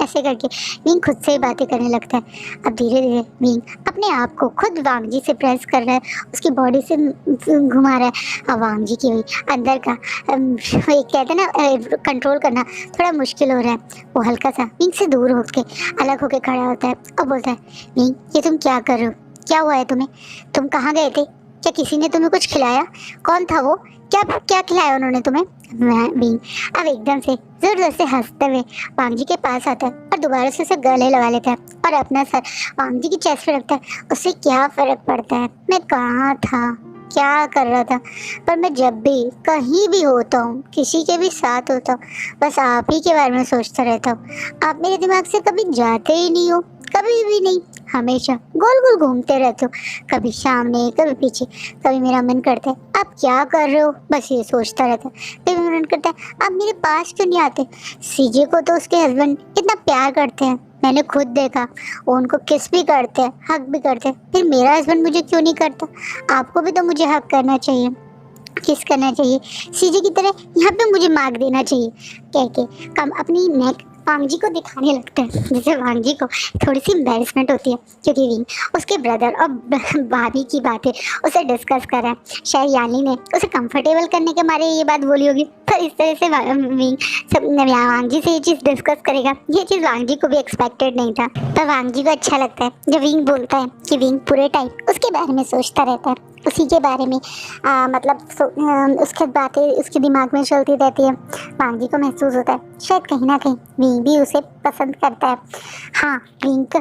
ऐसे करके विंग खुद से ही बातें करने लगता है। अब धीरे धीरे विंग अपने आप को खुद वांगजी से प्रेस कर रहा है, उसकी बॉडी से घुमा रहा है। अब वांगजी की अंदर का वो एक कहते हैं ना कंट्रोल करना थोड़ा मुश्किल हो रहा है। वो हल्का सा विंग से दूर होके अलग होके खड़ा होता है और बोलता है, विंग ये तुम क्या कर रहे हो, क्या हुआ है तुम्हें, तुम कहाँ गए थे, क्या किसी ने तुम्हें कुछ खिलाया, कौन था वो, क्या क्या खिलाया उन्होंने तुम्हें। विंग अब एकदम से जोर जोर से हंसते हुए वांगजी के पास आता है और दोबारा से उसे गले लगा लेता है और अपना सर वांगजी की चेस्ट पे रखता है। उससे क्या फर्क पड़ता है मैं कहाँ था, क्या कर रहा था, पर मैं जब भी कहीं भी होता हूँ, किसी के भी साथ होता हूँ, बस आप ही के बारे में सोचता रहता हूँ। आप मेरे दिमाग से कभी जाते ही नहीं हो, कभी भी नहीं, हमेशा गोल गोल घूमते रहते हो, कभी सामने कभी पीछे। कभी मेरा मन करता है आप क्या कर रहे हो, बस ये सोचता रहता है। कभी मन करता है आप मेरे पास क्यों नहीं आते। सीजे को तो उसके हस्बैंड इतना प्यार करते हैं, मैंने खुद देखा, वो उनको किस भी करते हैं, हक भी करते हैं, फिर मेरा हस्बैंड मुझे क्यों नहीं करता। आपको भी तो मुझे हक करना चाहिए, किस करना चाहिए, सीजे की तरह यहाँ पे मुझे मार्क देना चाहिए, कह के कम अपनी नेक वांगजी को दिखाने लगता है। जिससे वांगजी को थोड़ी सी एम्बेरसमेंट होती है, क्योंकि विंग उसके ब्रदर और भाभी की बातें उसे डिस्कस कर रहा है। शायद यानी ने उसे कंफर्टेबल करने के मारे ये बात बोली होगी, पर इस तरह से विंग सब वांगजी से ये चीज़ डिस्कस करेगा, ये चीज़ वांगजी को भी एक्सपेक्टेड नहीं था। पर वांगजी को अच्छा लगता है जब विंग बोलता है कि विंग पूरे टाइम उसके बारे में सोचता रहता है, उसी के बारे में उसके बातें उसके दिमाग में चलती रहती है। वांगजी को महसूस होता है शायद कहीं ना कहीं विंग भी उसे पसंद करता है। हाँ, विंग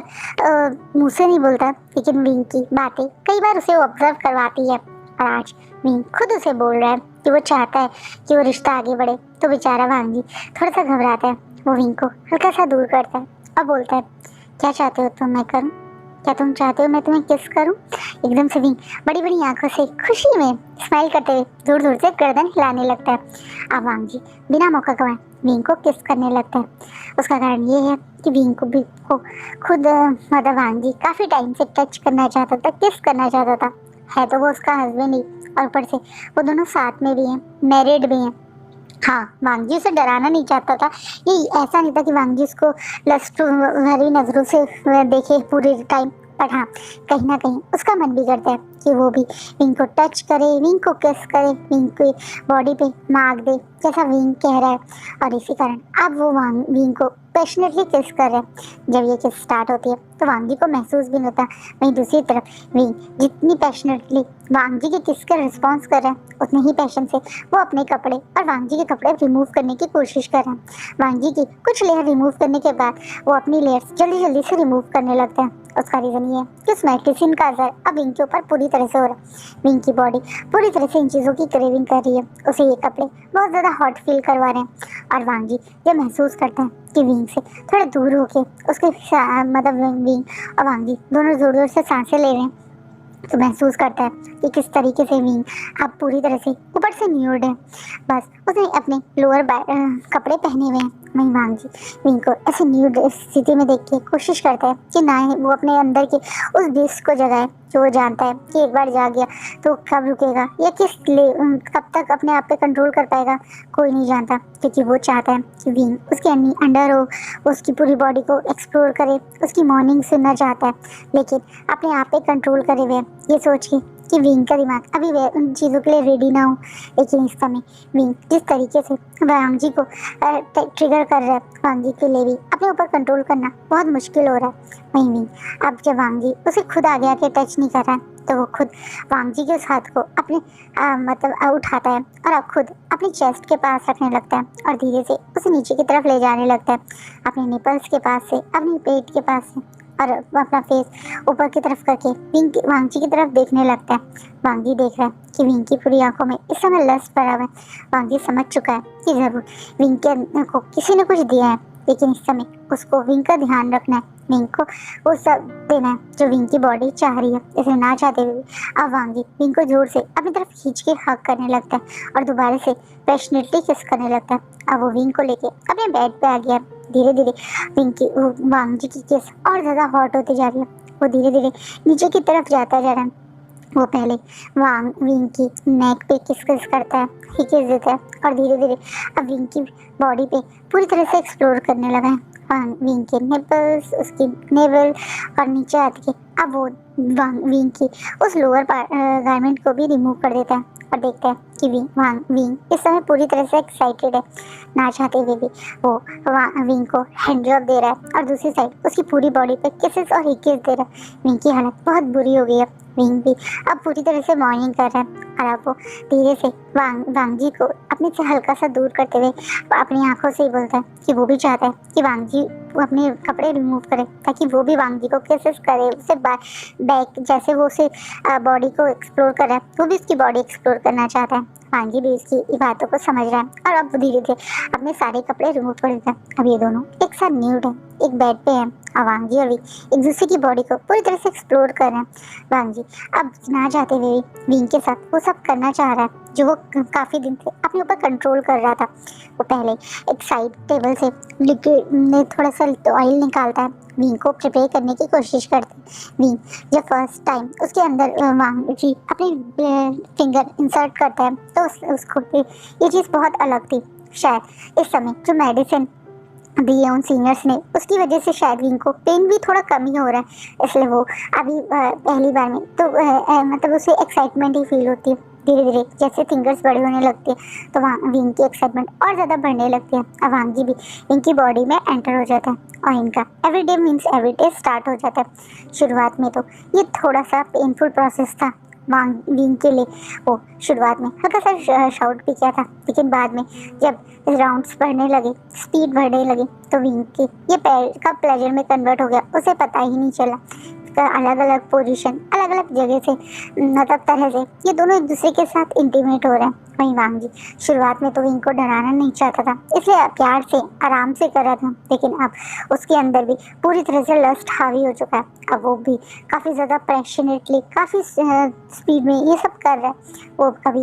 मुँह से नहीं बोलता, लेकिन विंग की बातें कई बार उसे ऑब्जर्व करवाती है। और आज विंग खुद उसे बोल रहा है कि वो चाहता है कि वो रिश्ता आगे बढ़े, तो बेचारा वांगजी थोड़ा सा घबराता है। वो विंग को हल्का सा दूर करता है और बोलता है, क्या चाहते हो तुम मैं करूँ, क्या तुम चाहते हो मैं तुम्हें किस करूं। एकदम से विंग बड़ी बड़ी आंखों से खुशी में स्माइल करते हुए दूर दूर से गर्दन हिलाने लगता है। अब वांगजी बिना मौका गंवाए विंग को किस करने लगता है। उसका कारण ये है कि विंग को खुद मतलब वांगजी काफ़ी टाइम से टच करना चाहता था, किस करना चाहता था। है तो वो उसका हस्बैंड ही, और ऊपर से वो दोनों साथ में भी हैं, मैरिड भी हैं। हाँ, वांगजी उसे डराना नहीं चाहता था। ये ऐसा नहीं था कि वांगजी उसको लस्ट भरी नज़रों से देखे पूरे टाइम, पर हाँ कहीं ना कहीं उसका मन भी करता है कि वो भी विंग को टच करे, विंग को किस करे, विंग की बॉडी पे मार्क दे जैसा विंग कह रहा है। और इसी कारण अब वो विंग को पैशनेटली किस कर रहे हैं। जब ये किस स्टार्ट होती है तो वांगजी को महसूस भी नहीं होता। वहीं दूसरी तरफ विंग जितनी पैशनेटली वांगजी के किस का रिस्पॉन्स कर रहा है, उतने ही पैशन से वो अपने कपड़े और वांगजी के कपड़े रिमूव करने की कोशिश कर रहा है। वांगजी की कुछ लेयर रिमूव करने के बाद वो अपनी लेयर्स जल्दी जल्दी से रिमूव करने लगता है। उसका रीज़न ये है कि उस मेडिसिन का असर अब विंग के ऊपर पूरी तरह से हो रहा है। विंग की बॉडी पूरी तरह से इन चीज़ों की क्रेविंग कर रही है, उसे ये कपड़े बहुत ज़्यादा हॉट फील करवा रहे हैं। और वांगजी ये महसूस करता है कि विंग से थोड़ा दूर होके उसके मतलब विंग और वांगजी दोनों ज़ोर ज़ोर से सांसें ले रहे हैं, तो महसूस करता है कि किस तरीके से विंग अब पूरी तरह से ऊपर से न्यूड है। बस उसने अपने लोअर कपड़े पहने हुए हैं। वहीं वांगजी विंग को ऐसे न्यूड स्थिति में देख के कोशिश करता है कि ना ही वो अपने अंदर की उस डिस्क को जगाए जो वो जानता है कि एक बार जा गया तो कब रुकेगा या कब तक अपने आप पे कंट्रोल कर पाएगा, कोई नहीं जानता। क्योंकि वो चाहता है कि विंग उसके अंडर हो, उसकी पूरी बॉडी को एक्सप्लोर करे, उसकी मॉर्निंग सुनना चाहता है, लेकिन अपने आप पे कंट्रोल करे हुए ये सोच के कि विंग का दिमाग अभी उन चीज़ों के लिए रेडी ना हो। लेकिन इस समय विंग जिस तरीके से वांगजी को ट्रिगर कर रहा है, वांगजी के लिए भी अपने ऊपर कंट्रोल करना बहुत मुश्किल हो रहा है। वहीं विंग अब जब वांगजी उसे खुद आगे आके टच नहीं कर रहा है, तो वो खुद वांगजी के उस हाथ को अपने उठाता है और अब खुद अपनी चेस्ट के पास रखने लगता है और धीरे से उसे नीचे की तरफ ले जाने लगता है, अपने निपल्स के पास से, अपनी पेट के पास से, और अपना फेस ऊपर की तरफ करके वांगजी की तरफ देखने लगता है। वांगजी देख रहा है कि विंग की पूरी आंखों में इस समय लस्ट भरा हुआ है। वांगजी समझ चुका है कि ज़रूर विंग को किसी ने कुछ दिया है, लेकिन इस समय उसको विंग का ध्यान रखना है, विंग को वो सब देना है जो विंग की बॉडी चाह रही है। इसे ना चाहते हुए अब वांगजी विंग को जोर से अपनी तरफ खींच के हग करने लगता है और दोबारा से पैशनेटली किस करने लगता है। अब वो विंग को लेके अपने बेड पे आ गया। धीरे धीरे विंग की वांगजी की किस और ज़्यादा हॉट होती जा रही है। वो धीरे धीरे नीचे की तरफ जाता जा रहा है। वो पहले वांग विंग की नेक पे किस किस करता है, ही किस देता है, और धीरे धीरे अब विंग की बॉडी पे पूरी तरह से एक्सप्लोर करने लगा है। वांग विंग के निपल्स, उसकी नेवल और नीचे आती है। अब वो वांग विंग की उस लोअर गारमेंट को भी रिमूव कर देता है और देखता है कि वांग विंग इस समय पूरी तरह से एक्साइटेड है। ना चाहते हुए भी वो विंग को हैंड जॉब दे रहा है और दूसरी साइड उसकी पूरी बॉडी पे किसेस और ही किस दे रहा है। विंग की हालत बहुत बुरी हो गई है। विंग भी अब पूरी तरह से मॉर्निंग कर रहा है और अब वो धीरे से वांग जी को अपने से हल्का सा दूर करते हुए अपनी आंखों से ही बोलता है कि वो भी चाहता है कि वांग जी वो अपने कपड़े रिमूव करे ताकि वो भी वांग जी को किसेस करे, उसे बैक जैसे वो उसे बॉडी को एक्सप्लोर कर रहा है, वो भी उसकी बॉडी एक्सप्लोर करना चाहता है। वांग जी भी उसकी बातों को समझ रहा है और अब धीरे धीरे अपने सारे कपड़े रिमूव कर देता है। अब ये दोनों एक साथ न्यूड है, एक बेड पे है। वांग जी और एक दूसरे की बॉडी को पूरी तरह से एक्सप्लोर कर रहे हैं। वांग जी अब ना चाहते हुए विंग के साथ वो सब करना चाह रहा है जो वो काफ़ी दिन से अपने ऊपर कंट्रोल कर रहा था। वो पहले एक साइड टेबल से लिक्विड में थोड़ा सा ऑयल निकालता है, विंग को प्रिपेयर करने की कोशिश करते हैं। विंग जब फर्स्ट टाइम उसके अंदर वांग जी अपनी फिंगर इंसर्ट करता है तो उसको ये चीज़ बहुत अलग थी। शायद इस समय जो मेडिसिन दिए उन सीनियर्स ने उसकी वजह से शायद विंग को पेन भी थोड़ा कम ही हो रहा है, इसलिए वो अभी पहली बार में तो मतलब उसे एक्साइटमेंट ही फील होती है। धीरे धीरे जैसे फिंगर्स बड़े होने लगते हैं तो वहाँ विंग की एक्साइटमेंट और ज़्यादा बढ़ने लगती है। अब वांग जी भी इनकी बॉडी में एंटर हो जाता है और इनका एवरीडे मीन्स एवरीडे स्टार्ट हो जाता है। शुरुआत में तो ये थोड़ा सा पेनफुल प्रोसेस था वांग विंग के लिए। वो शुरुआत में हल्का सा शाउट भी किया था, लेकिन बाद में जब राउंड्स बढ़ने लगे, स्पीड बढ़ने लगी तो विंग के ये पैर का प्लेजर में कन्वर्ट हो गया, उसे पता ही नहीं चला। अलग अलग पोजीशन, अलग अलग जगह से मतलब तरह से ये दोनों एक दूसरे के साथ इंटीमेट हो रहे हैं। वहीं वांग जी शुरुआत में तो विंग को डराना नहीं चाहता था, इसलिए प्यार से आराम से कर रहा था, लेकिन अब उसके अंदर भी पूरी तरह से लस्ट हावी हो चुका है। अब वो भी काफ़ी ज़्यादा पैशनेटली, काफ़ी स्पीड में ये सब कर रहा है। वो कभी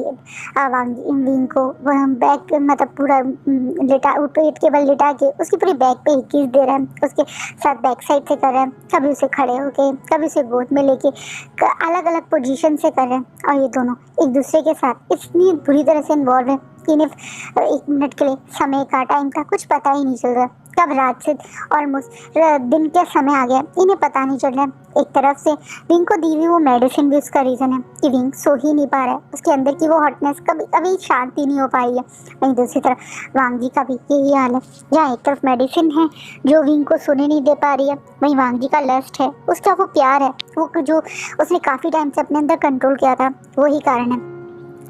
विंग को बैक मतलब पूरा लेटा पेट के बल लिटा के उसकी पूरी बैक पे किस दे रहा है, उसके साथ बैक साइड से कर रहा है, कभी उसे खड़े होके, कभी उसे गोद में लेके अलग अलग पोजीशन से कर रहे हैं। और ये दोनों एक दूसरे के साथ इतनी बुरी तरह से इन्वॉल्व है कि इन्हें 1 मिनट के लिए समय का, टाइम का कुछ पता ही नहीं चल रहा। कब रात से ऑलमोस्ट दिन का समय आ गया, इन्हें पता नहीं चल रहा है। एक तरफ से विंग को दी हुई वो मेडिसिन भी उसका रीज़न है कि विंग सो ही नहीं पा रहा है, उसके अंदर की वो हॉटनेस कभी कभी शांति नहीं हो पाई है। वहीं दूसरी तरफ वांग जी का भी यही हाल है, जहाँ एक तरफ मेडिसिन है जो विंग को सोने नहीं दे पा रही है, वहीं वांग जी का लस्ट है, उसका वो प्यार है, वो जो उसने काफ़ी टाइम से अपने अंदर कंट्रोल किया था, वही कारण है।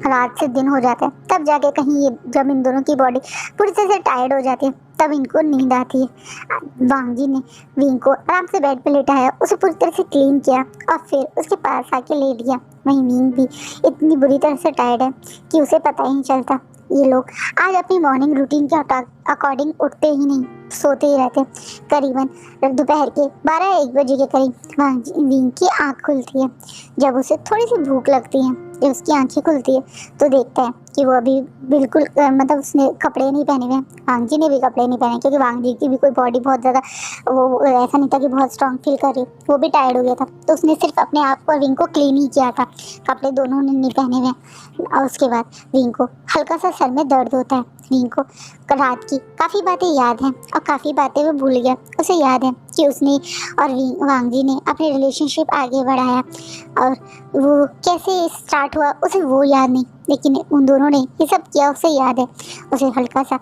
रात से दिन हो जाता है तब जाके कहीं ये जब इन दोनों की बॉडी पूरी तरह से टायर्ड हो जाती है तब इनको नींद आती है। वांग जी ने विंग को आराम से बेड पे लेटाया, उसे पूरी तरह से क्लीन किया और फिर उसके पास आके लेट गया। वहीं विंग भी इतनी बुरी तरह से टायर्ड है कि उसे पता ही नहीं चलता। ये लोग आज अपनी मॉर्निंग रूटीन के अकॉर्डिंग उठते ही नहीं, सोते ही रहते। करीबन दोपहर के 12-1 बजे के करीब विंग की आँख खुलती है। जब उसे थोड़ी सी भूख लगती है, जब उसकी आंखें खुलती है तो देखता है कि वो अभी बिल्कुल मतलब उसने कपड़े नहीं पहने हुए हैं। वांग जी ने भी कपड़े नहीं पहने क्योंकि वांग जी की भी कोई बॉडी बहुत ज़्यादा वो ऐसा नहीं था कि बहुत स्ट्रांग फील कर रही, वो भी टायर्ड हो गया था, तो उसने सिर्फ अपने आप को और विंग को क्लीन ही किया था, कपड़े दोनों ने नहीं पहने हुए हैं। और उसके बाद विंग को हल्का सा सर में दर्द होता है। विंग को रात की काफ़ी बातें याद हैं और काफ़ी बातें वो भूल गया। उसे याद है कि उसने और वांग जी ने अपने रिलेशनशिप आगे बढ़ाया और वो कैसे स्टार्ट हुआ उसे वो याद नहीं, लेकिन उन दोनों ने ये सब किया उसे याद है। उसे हल्का सा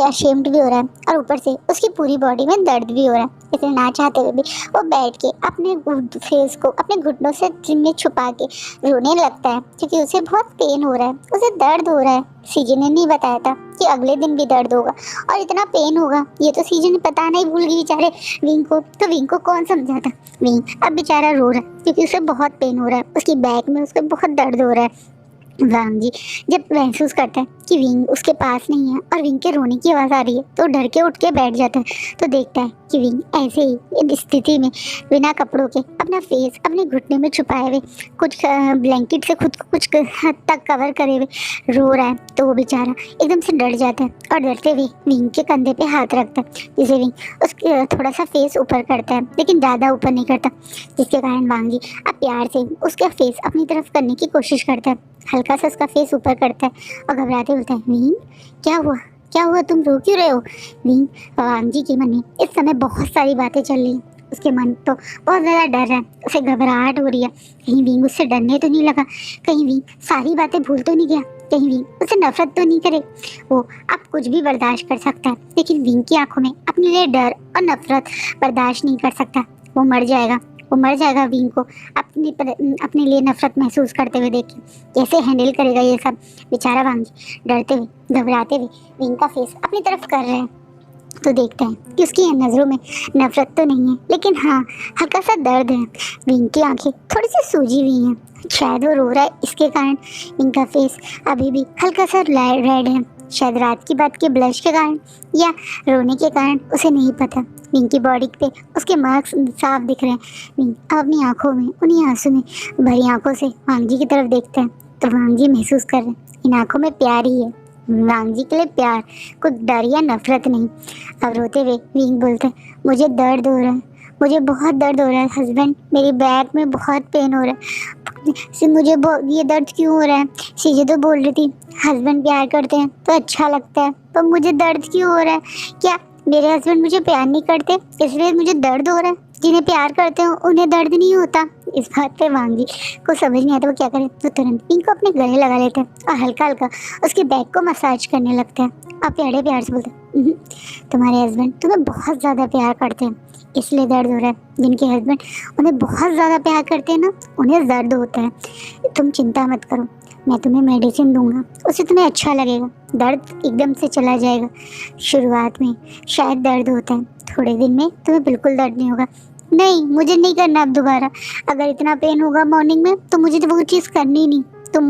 अशेम्ड भी हो रहा है और ऊपर से उसकी पूरी बॉडी में दर्द भी हो रहा है, इसलिए ना चाहते हुए भी वो बैठ के अपने फेस को अपने घुटनों से में छुपा के रोने लगता है क्योंकि उसे बहुत पेन हो रहा है, उसे दर्द हो रहा है। सीजे ने नहीं बताया था कि अगले दिन भी दर्द होगा और इतना पेन होगा, ये तो सीजे ने बताना ही भूल गई बेचारे विंग को। तो विंग को कौन समझाता। विंग अब बेचारा रो रहा है क्योंकि उसे बहुत पेन हो रहा है, उसकी बैक में उसको बहुत दर्द हो रहा है। वांग जी जब महसूस करता है कि विंग उसके पास नहीं है और विंग के रोने की आवाज़ आ रही है तो डर के उठ के बैठ जाता है। तो देखता है कि विंग ऐसे ही इस स्थिति में बिना कपड़ों के अपना फेस अपने घुटने में छुपाए हुए कुछ ब्लैंकेट से खुद को कुछ हद तक कवर करे हुए रो रहा है। तो वो बेचारा एकदम से डर जाता है और डरते हुए विंग के कंधे पे हाथ रखता है, जिसे विंग उसके थोड़ा सा फेस ऊपर करता है लेकिन ज़्यादा ऊपर नहीं करता, जिसके कारण वांग जी अब प्यार से उसका फेस अपनी तरफ करने की कोशिश करता है। हल्का सा उसका फेस ऊपर करता है और घबराते बोलता है, विंग क्या हुआ, क्या हुआ, तुम रो क्यों रहे हो? विंग वांग जी के मन में इस समय बहुत सारी बातें चल रही हैं। उसके मन तो बहुत ज़्यादा डर है, उसे घबराहट हो रही है। कहीं विंग उससे डरने तो नहीं लगा, कहीं विंग सारी बातें भूल तो नहीं गया, कहीं विंग उसे नफरत तो नहीं करे। वो अब कुछ भी बर्दाश्त कर सकता है लेकिन विंग की आंखों में अपने लिए डर और नफरत बर्दाश्त नहीं कर सकता। वो मर जाएगा, वो मर जाएगा विंग को अपने लिए नफरत महसूस करते हुए देख के। कैसे हैंडल करेगा ये सब बेचारा वांग जी डरते हुए घबराते हुए विंग का फेस अपनी तरफ कर रहे हैं। तो देखते हैं कि उसकी नज़रों में नफरत तो नहीं है लेकिन हाँ हल्का सा दर्द है। विंग की आंखें थोड़ी सी सूजी हुई हैं, शायद वो रो रहा है इसके कारण विंग का फेस अभी भी हल्का सा रेड है, शायद रात की बात के ब्लश के कारण या रोने के कारण, उसे नहीं पता। विंग की बॉडी पे उसके मार्क्स साफ दिख रहे हैं। विंग अपनी आंखों में उन्हीं आंसू में भरी आंखों से वांग जी की तरफ देखते हैं तो वांग जी महसूस कर रहे हैं इन आंखों में प्यार ही है, वांग जी के लिए प्यार, कुछ डर या नफरत नहीं। अब रोते हुए विंग बोलते हैं, मुझे दर्द हो रहा है, मुझे बहुत दर्द हो रहा है हस्बैंड, मेरी बैक में बहुत पेन हो रहा है। मुझे ये दर्द क्यों हो रहा है? सीजे तो बोल रही थी हस्बैंड प्यार करते हैं तो अच्छा लगता है, पर मुझे दर्द क्यों हो रहा है? क्या मेरे हस्बैंड मुझे प्यार नहीं करते इसलिए मुझे दर्द हो रहा है? जिन्हें प्यार करते हो उन्हें दर्द नहीं होता? इस बात पे वांग जी को समझ नहीं आता वो क्या करे। तो तुरंत विंग को अपने गले लगा लेते हैं और हल्का हल्का उसके बैक को मसाज करने लगते हैं। अब प्यारे प्यार से बोलते हैं, तुम्हारे हस्बैंड तुम्हें बहुत ज़्यादा प्यार करते हैं इसलिए दर्द हो रहा है। जिनके हस्बैंड उन्हें बहुत ज़्यादा प्यार करते हैं ना उन्हें दर्द होता है। तुम चिंता मत करो, मैं तुम्हें मेडिसिन दूंगा, उससे तुम्हें अच्छा लगेगा, दर्द एकदम से चला जाएगा। शुरुआत में शायद दर्द होता है, थोड़े दिन में तुम्हें बिल्कुल दर्द नहीं होगा। नहीं, मुझे नहीं करना अब दोबारा, अगर इतना पेन होगा मॉर्निंग में तो मुझे तो वो चीज़ करनी नहीं। तुम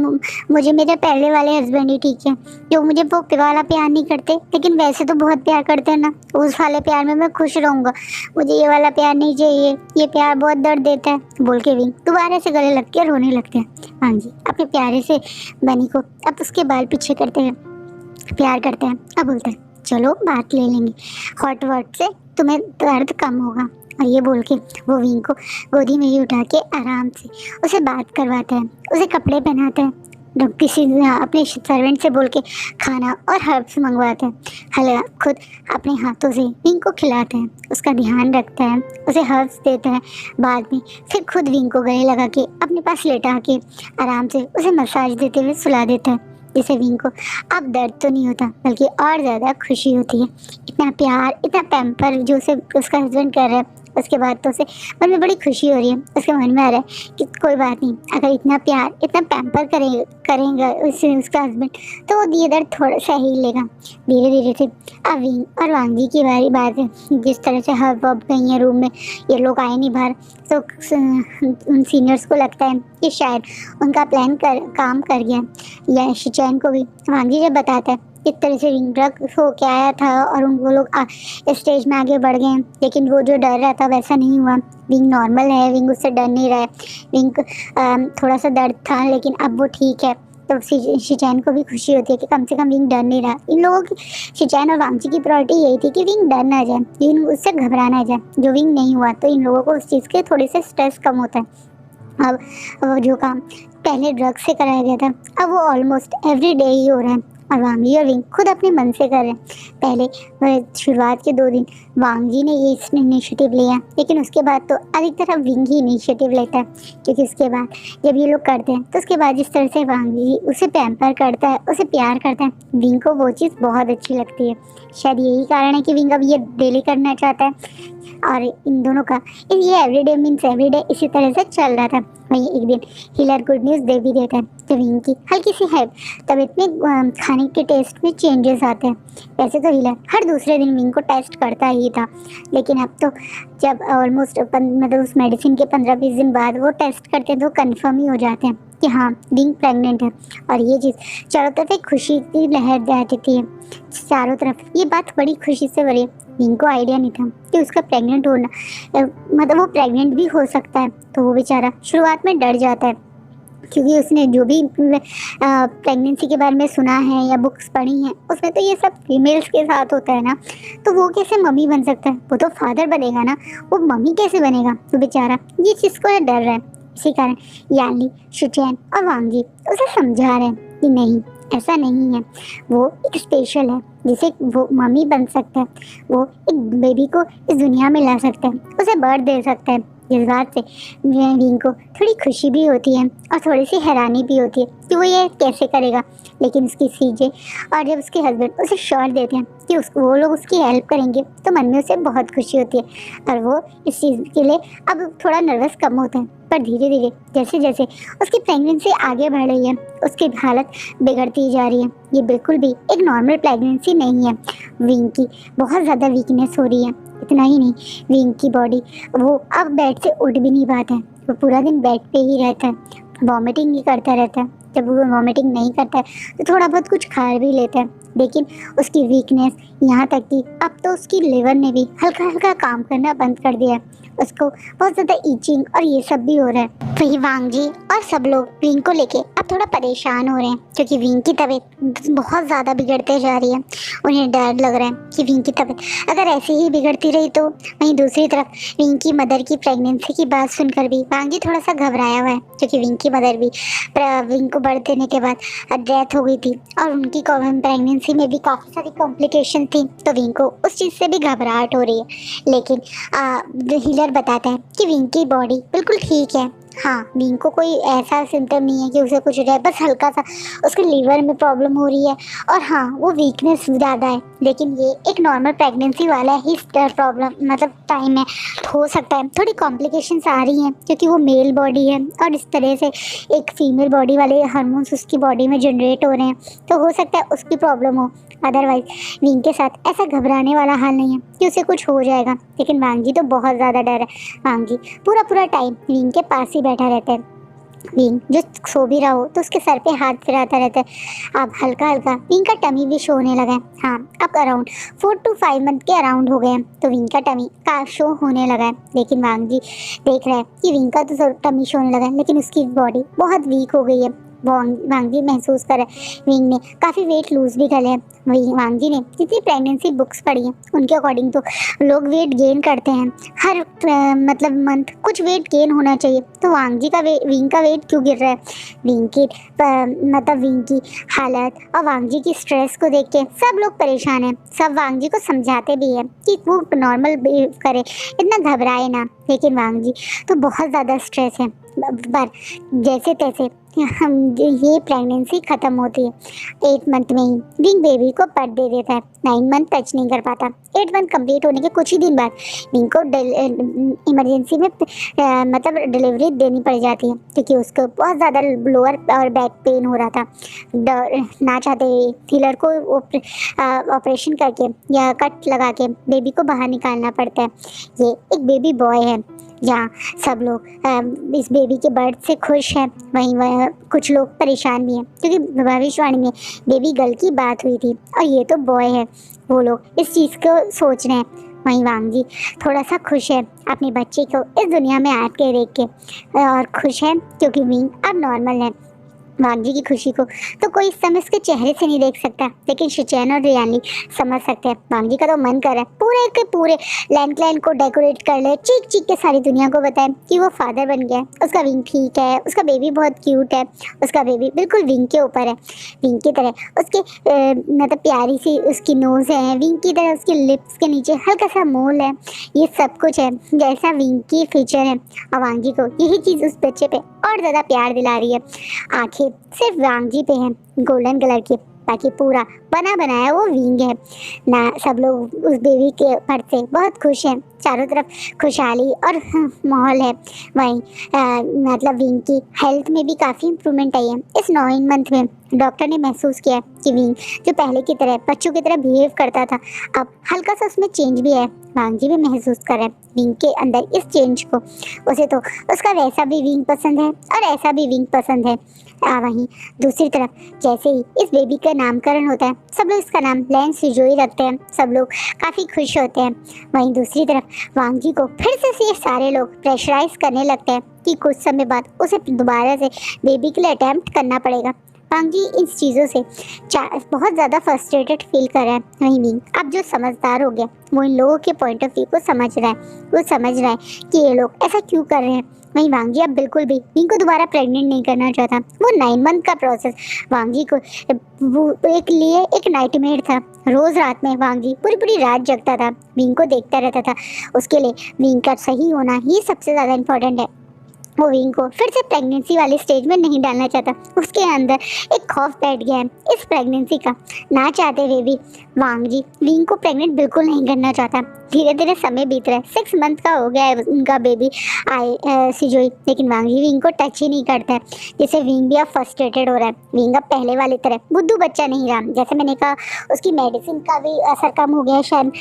मुझे मेरे पहले वाले हस्बैंड ही ठीक है जो मुझे वो वाला प्यार नहीं करते लेकिन वैसे तो बहुत प्यार करते हैं ना, उस वाले प्यार में मैं खुश रहूँगा, मुझे ये वाला प्यार नहीं चाहिए, ये प्यार बहुत दर्द देता है। बोल के विंग दोबारा से गले लग के रोने लगते हैं। हाँ जी अपने प्यारे से बनी को अब उसके बाल पीछे करते हैं, प्यार करते हैं। अब बोलते हैं चलो बात ले लेंगे, हॉट वर्ड से तुम्हें दर्द कम होगा। और ये बोल के वो विंग को गोदी में ही उठा के आराम से उसे बात करवाते हैं, उसे कपड़े पहनाते हैं, किसी अपने सर्वेंट से बोल के खाना और हर्ब्स मंगवाते हैं, हल खुद अपने हाथों से विंग को खिलाते हैं, उसका ध्यान रखते हैं, उसे हर्ब्स देते हैं। बाद में फिर खुद विंग को गले लगा के अपने पास लेटा के आराम से उसे मसाज देते हुए सुला देता है, जिससे विंग को अब दर्द तो नहीं होता बल्कि और ज़्यादा खुशी होती है। इतना प्यार इतना पैम्पर जो उसे उसका हस्बैंड कर रहा है, उसके बाद तो उसे मन में बड़ी खुशी हो रही है। उसके मन में आ रहा है कि कोई बात नहीं, अगर इतना प्यार इतना पैम्पर करेंगे उससे उसका हस्बैंड तो वो ये दर्द थोड़ा सा ही लेगा। धीरे धीरे से अब विंग और वांग जी की बारी बात है, जिस तरह से हब वब गई है रूम में, ये लोग आए नहीं बाहर, तो उन सीनियर्स को लगता है कि शायद उनका प्लान काम कर गया। या शिचैन को भी वांग जी जब बताता है किस तरह से विंग ड्रग हो के आया था और वो लोग स्टेज में आगे बढ़ गए, लेकिन वो जो डर रहा था वैसा नहीं हुआ। विंग नॉर्मल है, विंग उससे डर नहीं रहा है, विंग थोड़ा सा दर्द था लेकिन अब वो ठीक है। तो शिचैन को भी खुशी होती है कि कम से कम विंग डर नहीं रहा। इन लोगों की शिचैन और वांग जी की प्रायोरिटी यही थी कि विंग डर ना जाए, विंग उससे घबरा ना जाए। जो विंग नहीं हुआ तो इन लोगों को उस चीज़ के थोड़े से स्ट्रेस कम होता है। अब जो काम पहले ड्रग से कराया गया था अब वो ऑलमोस्ट एवरी डे ही हो रहा है और वांग जी और विंग खुद अपने मन से कर रहे हैं। पहले शुरुआत के 2 दिन वांग जी ने ये इनिशिएटिव लिया, लेकिन उसके बाद तो अधिकतर अब विंग ही इनिशिएटिव लेता है, क्योंकि उसके बाद जब ये लोग करते हैं तो उसके बाद जिस तरह से वांग जी उसे पैम्पर करता है, उसे प्यार करता है, विंग को वो चीज़ बहुत अच्छी लगती है। शायद यही कारण है कि विंग अब ये डेली करना चाहता है। और इन दोनों का ये एवरीडे मीन्स एवरीडे इसी तरह से चल रहा था। वहीं एक दिन हिलर गुड न्यूज़ दे भी देता है तो विंग की हल्की सी है तबीयत में खाने के टेस्ट में चेंजेस आते हैं। वैसे तो हिलर हर दूसरे दिन विंग को टेस्ट करता ही था, लेकिन अब तो जब ऑलमोस्ट मतलब उस मेडिसिन के 15-20 दिन बाद वो टेस्ट करते हैं तो कंफर्म ही हो जाते हैं कि हाँ विंग प्रेग्नेंट है। और ये चीज़ चारों तरफ एक खुशी की लहर दे देती है। चारों तरफ ये बात बड़ी खुशी से भरी है। विंग को आइडिया नहीं था कि उसका प्रेग्नेंट होना मतलब वो प्रेग्नेंट भी हो सकता है। तो वो बेचारा शुरुआत में डर जाता है, क्योंकि उसने जो भी प्रेगनेंसी के बारे में सुना है या बुक्स पढ़ी हैं उसमें तो ये सब फीमेल्स के साथ होता है ना। तो वो कैसे मम्मी बन सकता है, वो तो फादर बनेगा ना, वो मम्मी कैसे बनेगा। तो बेचारा ये चीज़ को डर रहा है। इसी कारण यानली, शुचैन और वांगी उसे समझा रहे हैं कि नहीं ऐसा नहीं है, वो एक स्पेशल है जिसे वो मम्मी बन सकता है, वो एक बेबी को इस दुनिया में ला सकता है, उसे बर्थ दे सकता है। इस बात से विंग को थोड़ी खुशी भी होती है और थोड़ी सी हैरानी भी होती है कि वो ये कैसे करेगा। लेकिन उसकी सीजे और जब उसके हस्बैंड उसे श्योर देते हैं कि वो लोग उसकी हेल्प करेंगे तो मन में उसे बहुत खुशी होती है और वो इस चीज़ के लिए अब थोड़ा नर्वस कम होता है। पर धीरे धीरे जैसे जैसे उसकी प्रेगनेंसी आगे बढ़ रही है उसकी हालत बिगड़ती जा रही है। ये बिल्कुल भी एक नॉर्मल प्रेगनेंसी नहीं है, विंग की बहुत ज़्यादा वीकनेस हो रही है। इतना ही नहीं, विंग की बॉडी वो अब बेड से उठ भी नहीं पाता है, वो पूरा दिन बेड पे ही रहता है, वॉमिटिंग ही करता रहता है। जब वो वॉमिटिंग नहीं करता है तो थोड़ा बहुत कुछ खा भी लेता है, लेकिन उसकी वीकनेस यहाँ तक कि अब तो उसकी लिवर ने भी हल्का हल्का काम करना बंद कर दिया है। उसको बहुत ज़्यादा ईचिंग और ये सब भी हो रहा है। वही वांग जी और सब लोग विंग को लेके अब थोड़ा परेशान हो रहे हैं, क्योंकि विंग की तबीयत बहुत ज़्यादा बिगड़ते जा रही है। उन्हें डर लग रहा है कि विंग की तबीयत अगर ऐसे ही बिगड़ती रही तो वहीं दूसरी तरफ विंग की मदर की प्रेगनेंसी की बात सुनकर भी वांग जी थोड़ा सा घबराया हुआ है, क्योंकि विंग की मदर भी विंग को बर्थ देने के बाद डेथ हो गई थी और उनकी प्रेगनेंसी में भी काफ़ी सारी कॉम्प्लिकेशन थी। तो विंग को उस चीज़ से भी घबराहट हो रही है। लेकिन हीलर बताता है कि विंग की बॉडी बिल्कुल ठीक है। हाँ, विंग को कोई ऐसा सिम्टम नहीं है कि उसे कुछ हो जाए, बस हल्का सा उसके लीवर में प्रॉब्लम हो रही है और हाँ वो वीकनेस ज़्यादा है। लेकिन ये एक नॉर्मल प्रेगनेंसी वाला ही प्रॉब्लम मतलब टाइम है, हो सकता है थोड़ी कॉम्प्लिकेशंस आ रही हैं क्योंकि वो मेल बॉडी है और इस तरह से एक फीमेल बॉडी वाले हार्मोन्स उसकी बॉडी में जनरेट हो रहे हैं, तो हो सकता है उसकी प्रॉब्लम हो। अदरवाइज विंग के साथ ऐसा घबराने वाला हाल नहीं है कि उसे कुछ हो जाएगा। लेकिन वांग जी तो बहुत ज़्यादा डर है। वांग जी पूरा टाइम विंग के पास ही बैठा रहता है। विंग जो सो भी रहा हो तो उसके सर पे हाथ फिराता रहता है। अब हल्का हल्का विंग का टमी भी शो होने लगा है। हाँ, अब अराउंड 4 to 5 मंथ के अराउंड हो गए हैं तो विंग का टमी का शो होने लगा है। लेकिन वांग जी देख रहा है कि विंग का तो टमी शो होने लगा है, लेकिन उसकी बॉडी बहुत वीक हो गई है। वांग जी महसूस कर रहा है विंग ने काफ़ी वेट लूज भी कर लिया। वही वांग जी ने जितनी प्रेगनेंसी बुक्स पढ़ी हैं उनके अकॉर्डिंग तो लोग वेट गेन करते हैं हर मतलब मंथ कुछ वेट गेन होना चाहिए। तो वांग जी का विंग का वेट क्यों गिर रहा है। विंग की मतलब विंग की हालत और वांग जी की स्ट्रेस को देख के सब लोग परेशान हैं। सब वांग जी को समझाते भी हैं कि वो नॉर्मल बिहेव करे, इतना घबराए ना। लेकिन वांग जी तो बहुत ज़्यादा स्ट्रेस है। पर जैसे तैसे हम ये प्रेगनेंसी ख़त्म होती है। 8 मंथ में ही विंग बेबी को बर्थ दे देता है। 9 मंथ टच नहीं कर पाता। 8 मंथ कंप्लीट होने के कुछ ही दिन बाद विंग को इमरजेंसी में मतलब डिलीवरी देनी पड़ जाती है, क्योंकि उसको बहुत ज़्यादा लोअर और बैक पेन हो रहा था। ना चाहते हीलर को ऑपरेशन करके या कट लगा के बेबी को बाहर निकालना पड़ता है। ये एक बेबी बॉय है जहाँ सब लोग इस बेबी के बर्थ से खुश हैं, वहीं कुछ लोग परेशान भी हैं, क्योंकि भविष्यवाणी में बेबी गर्ल की बात हुई थी और ये तो बॉय है। वो लोग इस चीज़ को सोच रहे हैं। वहीं वांग जी थोड़ा सा खुश है अपने बच्चे को इस दुनिया में आके देख के, और खुश है क्योंकि विंग अब नॉर्मल है। वांग जी की खुशी को तो कोई इस समय उसके चेहरे से नहीं देख सकता, लेकिन शुचैन और रियाली समझ सकते हैं। वांग जी का तो मन कर रहा है पूरे के पूरे लैंड को डेकोरेट कर ले, चीख चीख के सारी दुनिया को बताए कि वो फादर बन गया है, उसका विंग ठीक है, उसका बेबी बहुत क्यूट है, उसका बेबी बिल्कुल विंग के ऊपर है, विंग की तरह उसके मतलब प्यारी सी उसकी नोज़ है, विंग की तरह उसके लिप्स के नीचे हल्का सा मोल है। ये सब कुछ है जैसा विंग की फीचर है। और वांग जी को यही चीज़ उस बच्चे पे और ज़्यादा प्यार दिला रही है। आंखें सिर्फ वांग जी पे हैं गोल्डन कलर की, बाकी पूरा बना बनाया वो विंग है ना। सब लोग उस बेबी के पर से बहुत खुश हैं, चारों तरफ खुशहाली और माहौल है। वहीं मतलब विंग की हेल्थ में भी काफ़ी इम्प्रूवमेंट आई है। इस 9 मंथ में डॉक्टर ने महसूस किया कि विंग जो पहले की तरह बच्चों की तरह बिहेव करता था, अब हल्का सा उसमें चेंज भी है। वांगजी भी महसूस कर रहे हैं विंग के अंदर इस चेंज को। उसे तो उसका वैसा भी विंग पसंद है और ऐसा भी विंग पसंद है। वहीं दूसरी तरफ जैसे ही इस बेबी का नामकरण होता है, सब लोग इसका नाम लैन सिजोई रखते हैं, सब लोग काफ़ी खुश होते हैं। वहीं दूसरी तरफ वांगजी को फिर से ये सारे लोग प्रेशराइज करने लगते हैं कि कुछ समय बाद उसे दोबारा से बेबी के लिए अटेम्प्ट करना पड़ेगा। वांगजी इन चीज़ों से बहुत ज़्यादा फ्रस्ट्रेटेड फील कर रहा है। वहीं विंग अब जो समझदार हो गया, वो इन लोगों के पॉइंट ऑफ व्यू को समझ रहा है। वो समझ रहा है कि ये लोग ऐसा क्यों कर रहे हैं। वहीं वांगजी अब बिल्कुल भी विंग को दोबारा प्रेग्नेंट नहीं करना चाहता। वो 9 मंथ का प्रोसेस वांगजी को वो एक नाइटमेयर था। रोज़ रात में वांगजी पूरी पूरी रात जगता था, विंग को देखता रहता था। उसके लिए विंग का सही होना ही सबसे ज़्यादा इम्पोर्टेंट है। वो विंग को फिर से प्रेगनेंसी वाले स्टेज में नहीं डालना चाहता। उसके अंदर एक खौफ बैठ गया है इस प्रेगनेंसी का। ना चाहते हुए भी वांगजी विंग को प्रेग्नेंट बिल्कुल नहीं करना चाहता। धीरे धीरे समय बीत रहा है, 6 मंथ का हो गया है उनका बेबी सिजोई, लेकिन वांगजी विंग को टच ही नहीं करता है, जिससे विंग भी अब फ्रस्ट्रेटेड हो रहा है। विंग अब पहले वाली तरह बुद्धू बच्चा नहीं रहा। जैसे मैंने कहा, उसकी मेडिसिन का भी असर कम हो गया है शायद,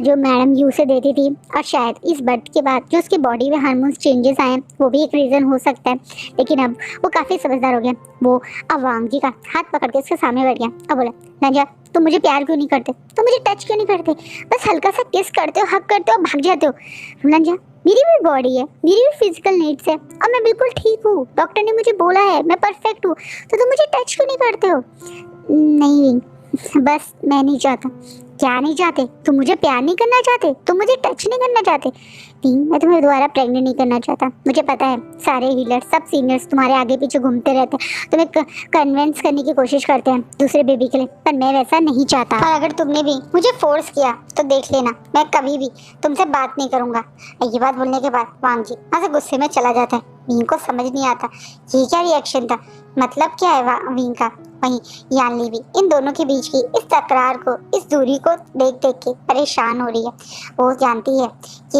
जो मैडम यू से देती थी, और शायद इस बर्थ के बाद जो उसकी बॉडी में हार्मोन्स चेंजेस आए वो भी एक रीज़न हो सकता है। लेकिन अब वो काफ़ी समझदार हो गया। वो अब वांगजी का हाथ पकड़ के उसके सामने बैठ गया। अब बोला, लंजा तुम मुझे प्यार क्यों नहीं करते, तुम मुझे टच क्यों नहीं करते, बस हल्का सा किस करते हो, हक करते हो, भाग जाते हो। लंजा, मेरी भी बॉडी है, मेरी भी फिजिकल नीड्स है और मैं बिल्कुल ठीक हूँ। डॉक्टर ने मुझे बोला है मैं परफेक्ट हूँ, तो तुम मुझे टच क्यों नहीं करते हो। नहीं, बस मैं नहीं चाहता। क्या नहीं चाहते? तुम मुझे प्यार नहीं करना चाहते, तुम मुझे टच नहीं करना चाहते। नहीं, मैं तुम्हें दोबारा प्रेग्नेंट नहीं करना चाहता। मुझे पता है सारे हीलर, सब सीनियर्स तुम्हारे आगे पीछे घूमते रहते हैं, तुम्हें कन्विंस करने की कोशिश करते हैं दूसरे बेबी के लिए, पर मैं वैसा नहीं चाहता। और अगर तुमने भी मुझे फोर्स किया तो देख लेना, मैं कभी भी तुमसे बात नहीं करूंगा। ये बात बोलने के बाद वांगजी वहाँ से गुस्से में चला जाता है। विंग को समझ नहीं आता ये क्या रिएक्शन था, मतलब क्या है विंग का। वहीं यानली भी इन दोनों के बीच की इस तकरार को, इस दूरी को देख देख के परेशान हो रही है। वो जानती है कि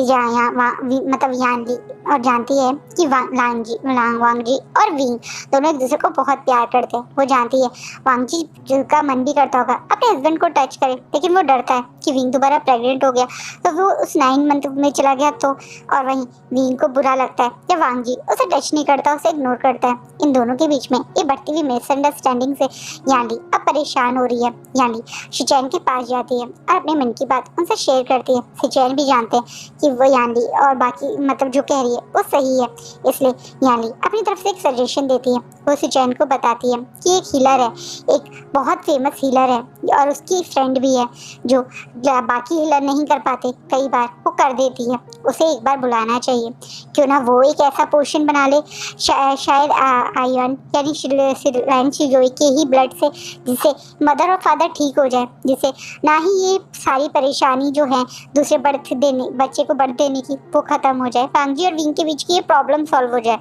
मतलब यानली और जानती है कि वांगजी और विंग दोनों एक दूसरे को बहुत प्यार करते हैं। वो जानती है वांगजी का मन भी करता होगा अपने हस्बैंड को टच करे, लेकिन वो डरता है कि विंग दोबारा प्रेग्नेंट हो गया तो वो उस 9 मंथ में चला गया तो। और वहीं विंग को बुरा लगता है कि वांगजी उसे टच नहीं करता, उसे इग्नोर करता है। इन दोनों के बीच में ये बढ़ती हुई मिसअंडरस्टैंडिंग से यानली अब परेशान हो रही है। यानली शिचैन के पास जाती है और अपने मन की बात उनसे शेयर करती है। शिचैन भी जानते हैं कि वो यानली और बाकी मतलब जो कह रही है वो सही है, इसलिए यानली अपनी तरफ से एक सजेशन देती है। वो शिचैन को बताती है कि एक हीलर है, एक बहुत फेमस हीलर है और उसकी फ्रेंड भी है जो बाकी हीलर नहीं कर पाते, कई बार वो कर देती है। उसे एक बार बुलाना चाहिए, क्यों ना वो एक ऐसा पोर्शन बना ले शायद आयन यानी लैन सिजोई के ही ब्लड से, जिससे मदर और फादर ठीक हो जाए, जिससे ना ही ये सारी परेशानी जो है दूसरे बच्चे को बर्थ देने की वो ख़त्म हो जाए, वांगजी और विंग के बीच की ये प्रॉब्लम सॉल्व हो जाए।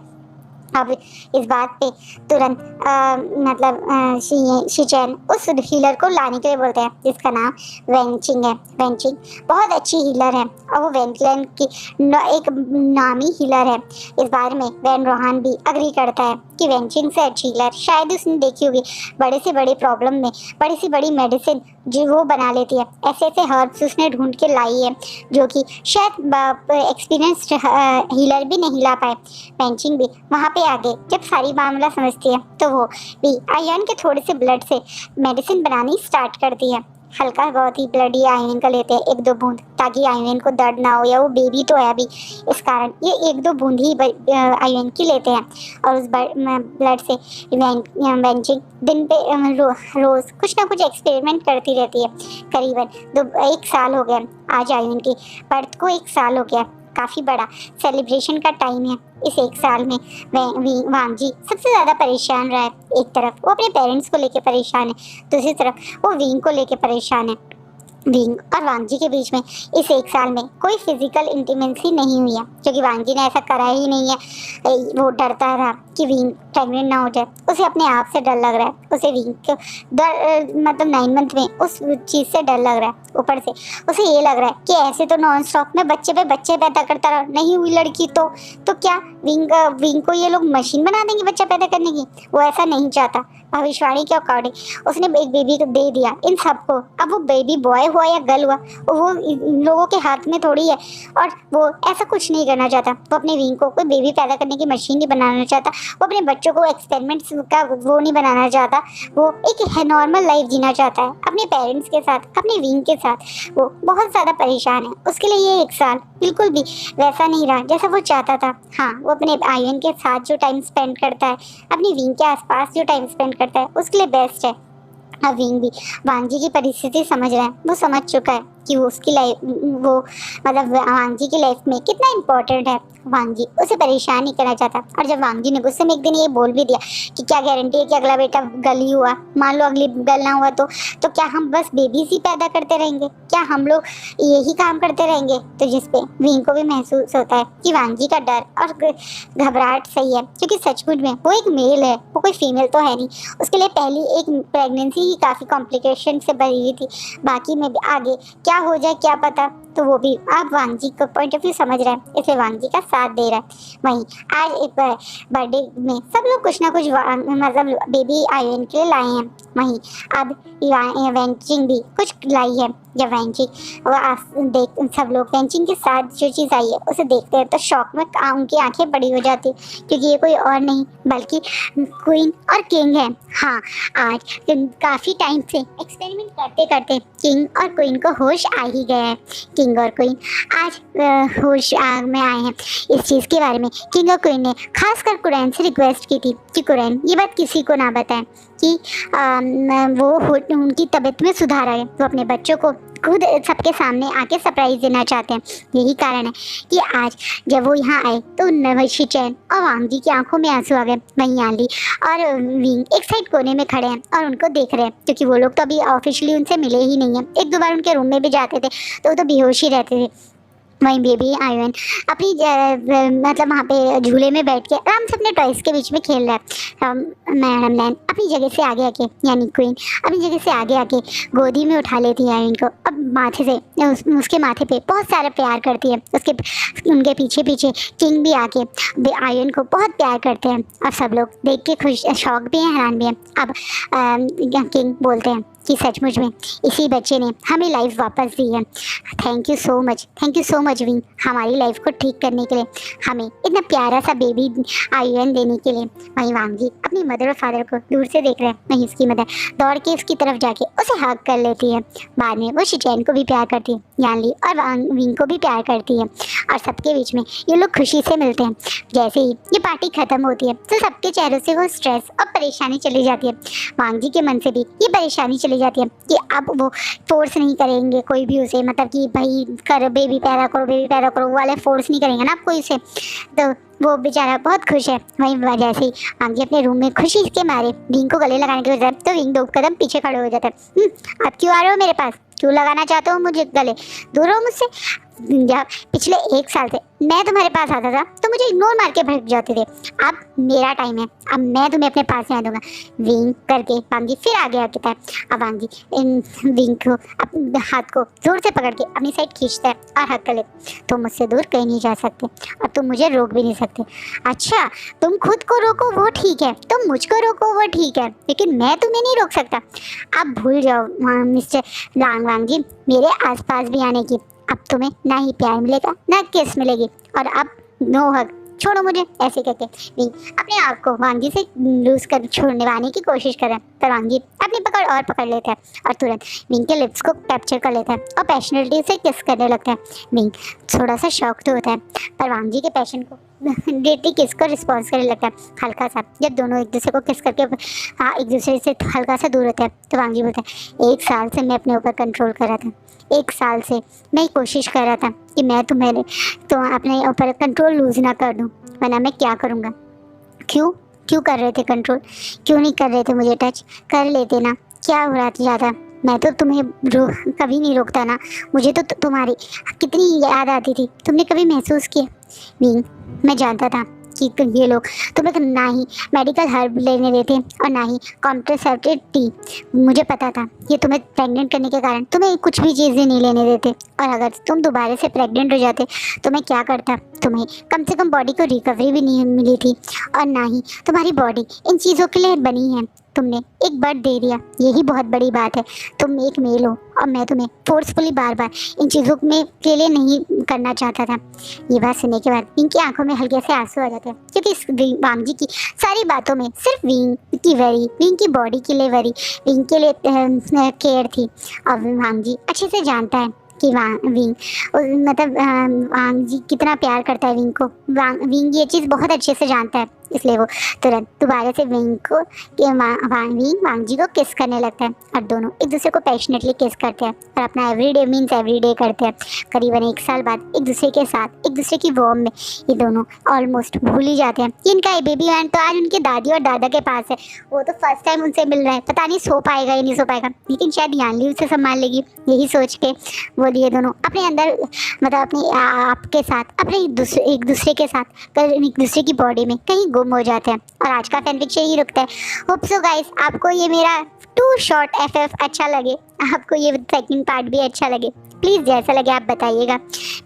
अब इस बात पे तुरंत मतलब शिचैन उस हीलर को लाने के लिए बोलते हैं जिसका नाम वेंचिंग है। वेंचिंग बहुत अच्छी हीलर है और वो वेंटलैंड की एक नामी हीलर है। इस बारे में वैन रोहान भी अग्री करता है कि वेंचिंग से अच्छी हीलर शायद उसने देखी होगी, बड़े से बड़े प्रॉब्लम में बड़ी सी बड़ी मेडिसिन जो वो बना लेती है। ऐसे ऐसे हर्ब्स उसने ढूंढ के लाई है जो कि शायद एक्सपीरियंस्ड हीलर भी नहीं ला पाए। वेंचिंग भी वहाँ पे आगे जब सारी मामला समझती है तो वो भी आयन के थोड़े से ब्लड से मेडिसिन बनानी स्टार्ट करती है। हल्का बहुत ही ब्लड ये आयन का लेते हैं, 1-2 बूंद, ताकि आयन को दर्द ना हो, या वो बेबी तो है अभी, इस कारण ये 1-2 बूंद ही आयन की लेते हैं। और उस ब्लड से वेंचिंग दिन पे रोज़ कुछ ना कुछ एक्सपेरिमेंट करती रहती है। करीबन 1 साल हो गया आज आयन की बर्थ को, 1 साल हो गया। काफ़ी बड़ा सेलिब्रेशन का टाइम है। इस 1 साल में वांगजी सबसे ज़्यादा परेशान रहा है। एक तरफ वो अपने पेरेंट्स को लेके परेशान है, दूसरी तरफ वो विंग को लेके परेशान है। विंग और वांगजी के बीच में इस 1 साल में कोई फिजिकल इंटीमेसी नहीं हुई है, क्योंकि वांगजी ने ऐसा करा ही नहीं है। वो डरता था कि विंग प्रेग्नेंट ना हो जाए, उसे अपने आप से डर लग रहा है, उसे विंग को मतलब 9 मंथ में उस चीज़ से डर लग रहा है। ऊपर से उसे ये लग रहा है कि ऐसे तो नॉन स्टॉप में बच्चे पे बच्चे पैदा करता रहा, नहीं हुई लड़की तो क्या विंग को ये लोग मशीन बना देंगे बच्चा पैदा करने की? वो ऐसा नहीं चाहता। भविष्यवाणी के अकॉर्डिंग उसने एक बेबी को दे दिया इन सबको। अब वो बेबी बॉय हुआ या गर्ल हुआ वो इन लोगों के हाथ में थोड़ी है, और वो ऐसा कुछ नहीं करना चाहता। वो अपने विंग को कोई बेबी पैदा करने की मशीन नहीं बनाना चाहता, वो अपने बच्चों को एक्सपेरिमेंट्स का वो नहीं बनाना चाहता। वो एक नॉर्मल लाइफ जीना चाहता है अपने पेरेंट्स के साथ, अपने विंग के साथ। वो बहुत ज़्यादा परेशान है। उसके लिए ये 1 साल बिल्कुल भी वैसा नहीं रहा जैसा वो चाहता था। हाँ, वो अपने आर्यन के साथ जो टाइम स्पेंड करता है, अपनी विंग के आसपास जो टाइम स्पेंड करता है, उसके लिए बेस्ट है। अब विंग भी वांगजी की परिस्थिति समझ रहा है। वो समझ चुका है कि वो उसकी लाइफ वो मतलब वांगजी की लाइफ में कितना इम्पोर्टेंट है। वांगजी उसे परेशान नहीं करना चाहता। और जब वांगजी ने गुस्से में एक दिन ये बोल भी दिया कि क्या गारंटी है कि अगला बेटा गर्ल ही हुआ, मान लो अगली गर्ल ना हुआ तो क्या हम बस बेबीज ही पैदा करते रहेंगे? क्या हम लोग यही काम करते रहेंगे? तो जिसपे विंग को भी महसूस होता है कि वांगजी का डर और घबराहट सही है, क्योंकि सचमुच में वो एक मेल है, वो कोई फीमेल तो है नहीं। उसके लिए पहली एक प्रेगनेंसी ही काफ़ी कॉम्प्लिकेशन से भरी हुई थी, बाकी में भी आगे क्या हो जाए क्या पता। तो वो भी अब वांगजी का पॉइंट ऑफ व्यू समझ रहा है, इसलिए वांगजी का साथ दे रहा है। वहीं आज एक बर्थडे में सब लोग कुछ ना कुछ मतलब बेबी आर्यन के लिए लाए हैं। वहीं अब वेंचिंग भी कुछ लाई है। जब वेंचिंग वो देख सब लोग वेंचिंग के साथ जो चीज़ आई है उसे देखते हैं तो शॉक में उनकी आंखें बड़ी हो जाती, क्योंकि ये कोई और नहीं बल्कि क्वीन और किंग है। हाँ, आज काफ़ी टाइम से एक्सपेरिमेंट करते करते किंग और क्वीन को होश आ ही गया है। किंग और क्वीन आज होश में आए हैं इस चीज़ के बारे में। किंग और क्वीन ने खासकर कुरैन से रिक्वेस्ट की थी कि कुरैन ये बात किसी को ना बताएं कि वो उनकी तबीयत में सुधार आए। वो अपने बच्चों को खुद सबके सामने आके सरप्राइज देना चाहते हैं। यही कारण है कि आज जब वो यहाँ आए तो नवशी चैन और वांगजी की आंखों में आंसू आ गए। वहीं याली और विंग एक साइड कोने में खड़े हैं और उनको देख रहे हैं, क्योंकि वो लोग तो अभी ऑफिशियली उनसे मिले ही नहीं हैं। 1-2 बार उनके रूम में भी जाते थे तो वो तो बेहोश ही रहते थे। वहीं बेबी आर्यन अपनी मतलब वहाँ पे झूले में बैठ के आराम से अपने टॉयस के बीच में खेल रहा है। मैडम लैन अपनी जगह से आगे आके यानी क्वीन अपनी जगह से आगे आके गोदी में उठा लेती है आर्यन को। अब माथे से उसके माथे पे बहुत सारा प्यार करती है। उनके पीछे पीछे किंग भी आके आर्यन को बहुत प्यार करते हैं और सब लोग देख के खुश शौक भी हैं, हैरान भी हैं। अब किंग बोलते हैं कि सचमुच में इसी बच्चे ने हमें लाइफ वापस दी है। Thank you so much wing, हमारी लाइफ को ठीक करने के लिए, हमें इतना प्यारा सा बेबी आर्यन देने के लिए। वहीं वांगजी अपनी मदर और फादर को दूर से देख रहे हैं। वहीं उसकी मदर दौड़ के उसकी तरफ जाके उसे हग कर लेती है। बाद में वो शिचैन को भी प्यार करती है, यानली और विंग को भी प्यार करती है और सबके बीच में ये लोग खुशी से मिलते हैं। जैसे ही ये पार्टी खत्म होती है तो सबके चेहरों से वो स्ट्रेस और परेशानी चली जाती है। वांगजी के मन से भी ये परेशानी चली जाती है कि अब वो फोर्स नहीं करेंगे कोई भी उसे, मतलब कि भाई कर बेबी पैदा करो वो वाले फोर्स नहीं करेंगे ना आप कोई उसे। तो वो बेचारा बहुत खुश है। वहीं वजह से वांगजी अपने रूम में खुशी के मारे विंग को गले लगाने के बजाय तो विंग 2 कदम पीछे खड़े हो जाता है। आप क्यों आ रहे हो मेरे पास? क्यों लगाना चाहते हो मुझे गले? दूर हो मुझसे। जब पिछले 1 साल से मैं तुम्हारे पास आता था तो मुझे इग्नोर मार के भग जाते थे। अब मेरा टाइम है, अब मैं तुम्हें अपने पास में आ दूंगा। विंग करके वांगजी फिर आगे आके था। अब वांगजी विंग को अपने हाथ को जोर से पकड़ के अपनी साइड खींचता है और हक कर ले। तुम मुझसे दूर कहीं नहीं जा सकते और तुम मुझे रोक भी नहीं सकते। अच्छा, तुम खुद को रोको वो ठीक है, तुम मुझको रोको वो ठीक है, लेकिन मैं तुम्हें नहीं रोक सकता। अब भूल जाओ मिस्टर वांगजी मेरे आसपास भी आने की। अब तुम्हें ना ही प्यार मिलेगा ना किस मिलेगी, और अब नो हग, छोड़ो मुझे। ऐसे कहते विंग अपने आप को वांगजी से लूज कर छोड़ने की कोशिश कर रहा है, पर वांगजी अपनी पकड़ और पकड़ लेता है और तुरंत विंग के लिप्स को कैप्चर कर लेता है और पैशनेटली से किस करने लगता है। विंग थोड़ा सा शॉक तो होता है, पर वांगजी के पैशन को डेटली किस को रिस्पॉन्स करने लगता है हल्का सा। जब दोनों एक दूसरे को किस करके एक दूसरे से हल्का सा दूर होता है तो वांगजी बोलता है 1 साल से मैं अपने ऊपर कंट्रोल कर रहा था, 1 साल से मैं कोशिश कर रहा था कि मैं तो अपने ऊपर कंट्रोल लूज ना कर दूं, वरना मैं क्या करूँगा। क्यों कर रहे थे कंट्रोल? क्यों नहीं कर रहे थे मुझे टच? कर लेते ना, क्या हो रहा था ज़्यादा? मैं तो तुम्हें कभी नहीं रोकता ना। मुझे तो तुम्हारी कितनी याद आती थी, तुमने कभी महसूस किया? विंग, मैं जानता था कि ये लोग तुम्हें ना ही मेडिकल हर्ब लेने देते और ना ही कॉन्ट्रासेप्टिव टी। मुझे पता था ये तुम्हें प्रेग्नेंट करने के कारण तुम्हें कुछ भी चीज़ें नहीं लेने देते, और अगर तुम दोबारा से प्रेग्नेंट हो जाते तो मैं क्या करता? तुम्हें कम से कम बॉडी को रिकवरी भी नहीं मिली थी, और ना ही तुम्हारी बॉडी इन चीज़ों के लिए बनी है। तुमने एक बर्थ दे दिया, यही बहुत बड़ी बात है। तुम एक मेल हो और मैं तुम्हें फोर्सफुली बार बार इन चीज़ों में के लिए नहीं करना चाहता था। ये बात सुनने के बाद विंग की आंखों में हल्के से आंसू आ जाते हैं, क्योंकि इस वांग जी की सारी बातों में सिर्फ विंग की वरी, विंग की बॉडी के लिए वरी, विंग के लिए केयर थी। और वांग जी अच्छे से जानता है कि विंग मतलब वांग जी कितना प्यार करता है विंग को। विंग ये चीज़ बहुत अच्छे से जानता है, इसलिए वो तुरंत दोबारा से विंग को वांग जी को किस करने लगता है, और दोनों एक दूसरे को पैशनेटली किस करते हैं और अपना एवरीडे मीन्स एवरीडे करते हैं। करीबन 1 साल बाद एक दूसरे के साथ, एक दूसरे की वॉर्म में ये दोनों ऑलमोस्ट भूल ही जाते हैं कि इनका बेबी मैन तो आज उनके दादी और दादा के पास है। वो तो फर्स्ट टाइम उनसे मिल रहा है, पता नहीं सो पाएगा या नहीं सो पाएगा, लेकिन शायद यानली उसे संभाल लेगी। यही सोच के वो ये दोनों अपने अंदर मतलब अपने आप के साथ, अपने एक दूसरे के साथ एक दूसरे की बॉडी में कहीं गुम हो जाते हैं। और आज का फैनफिक्शन यही रुकता है। होप सो गाइस आपको ये मेरा 2 शॉर्ट FF अच्छा लगे, आपको ये सेकंड पार्ट भी अच्छा लगे। प्लीज़ जैसा लगे आप बताइएगा।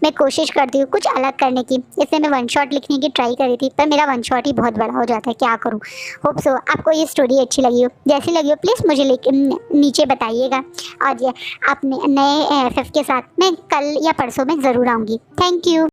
मैं कोशिश करती हूँ कुछ अलग करने की, इसलिए मैं 1 शॉट लिखने की ट्राई करी थी, पर मेरा 1 शॉट ही बहुत बड़ा हो जाता है, क्या करूँ। होप सो आपको ये स्टोरी अच्छी लगी हो, जैसी लगी हो प्लीज़ मुझे नीचे बताइएगा। और ये अपने नए FF के साथ मैं कल या परसों में ज़रूर आऊँगी। Thank you.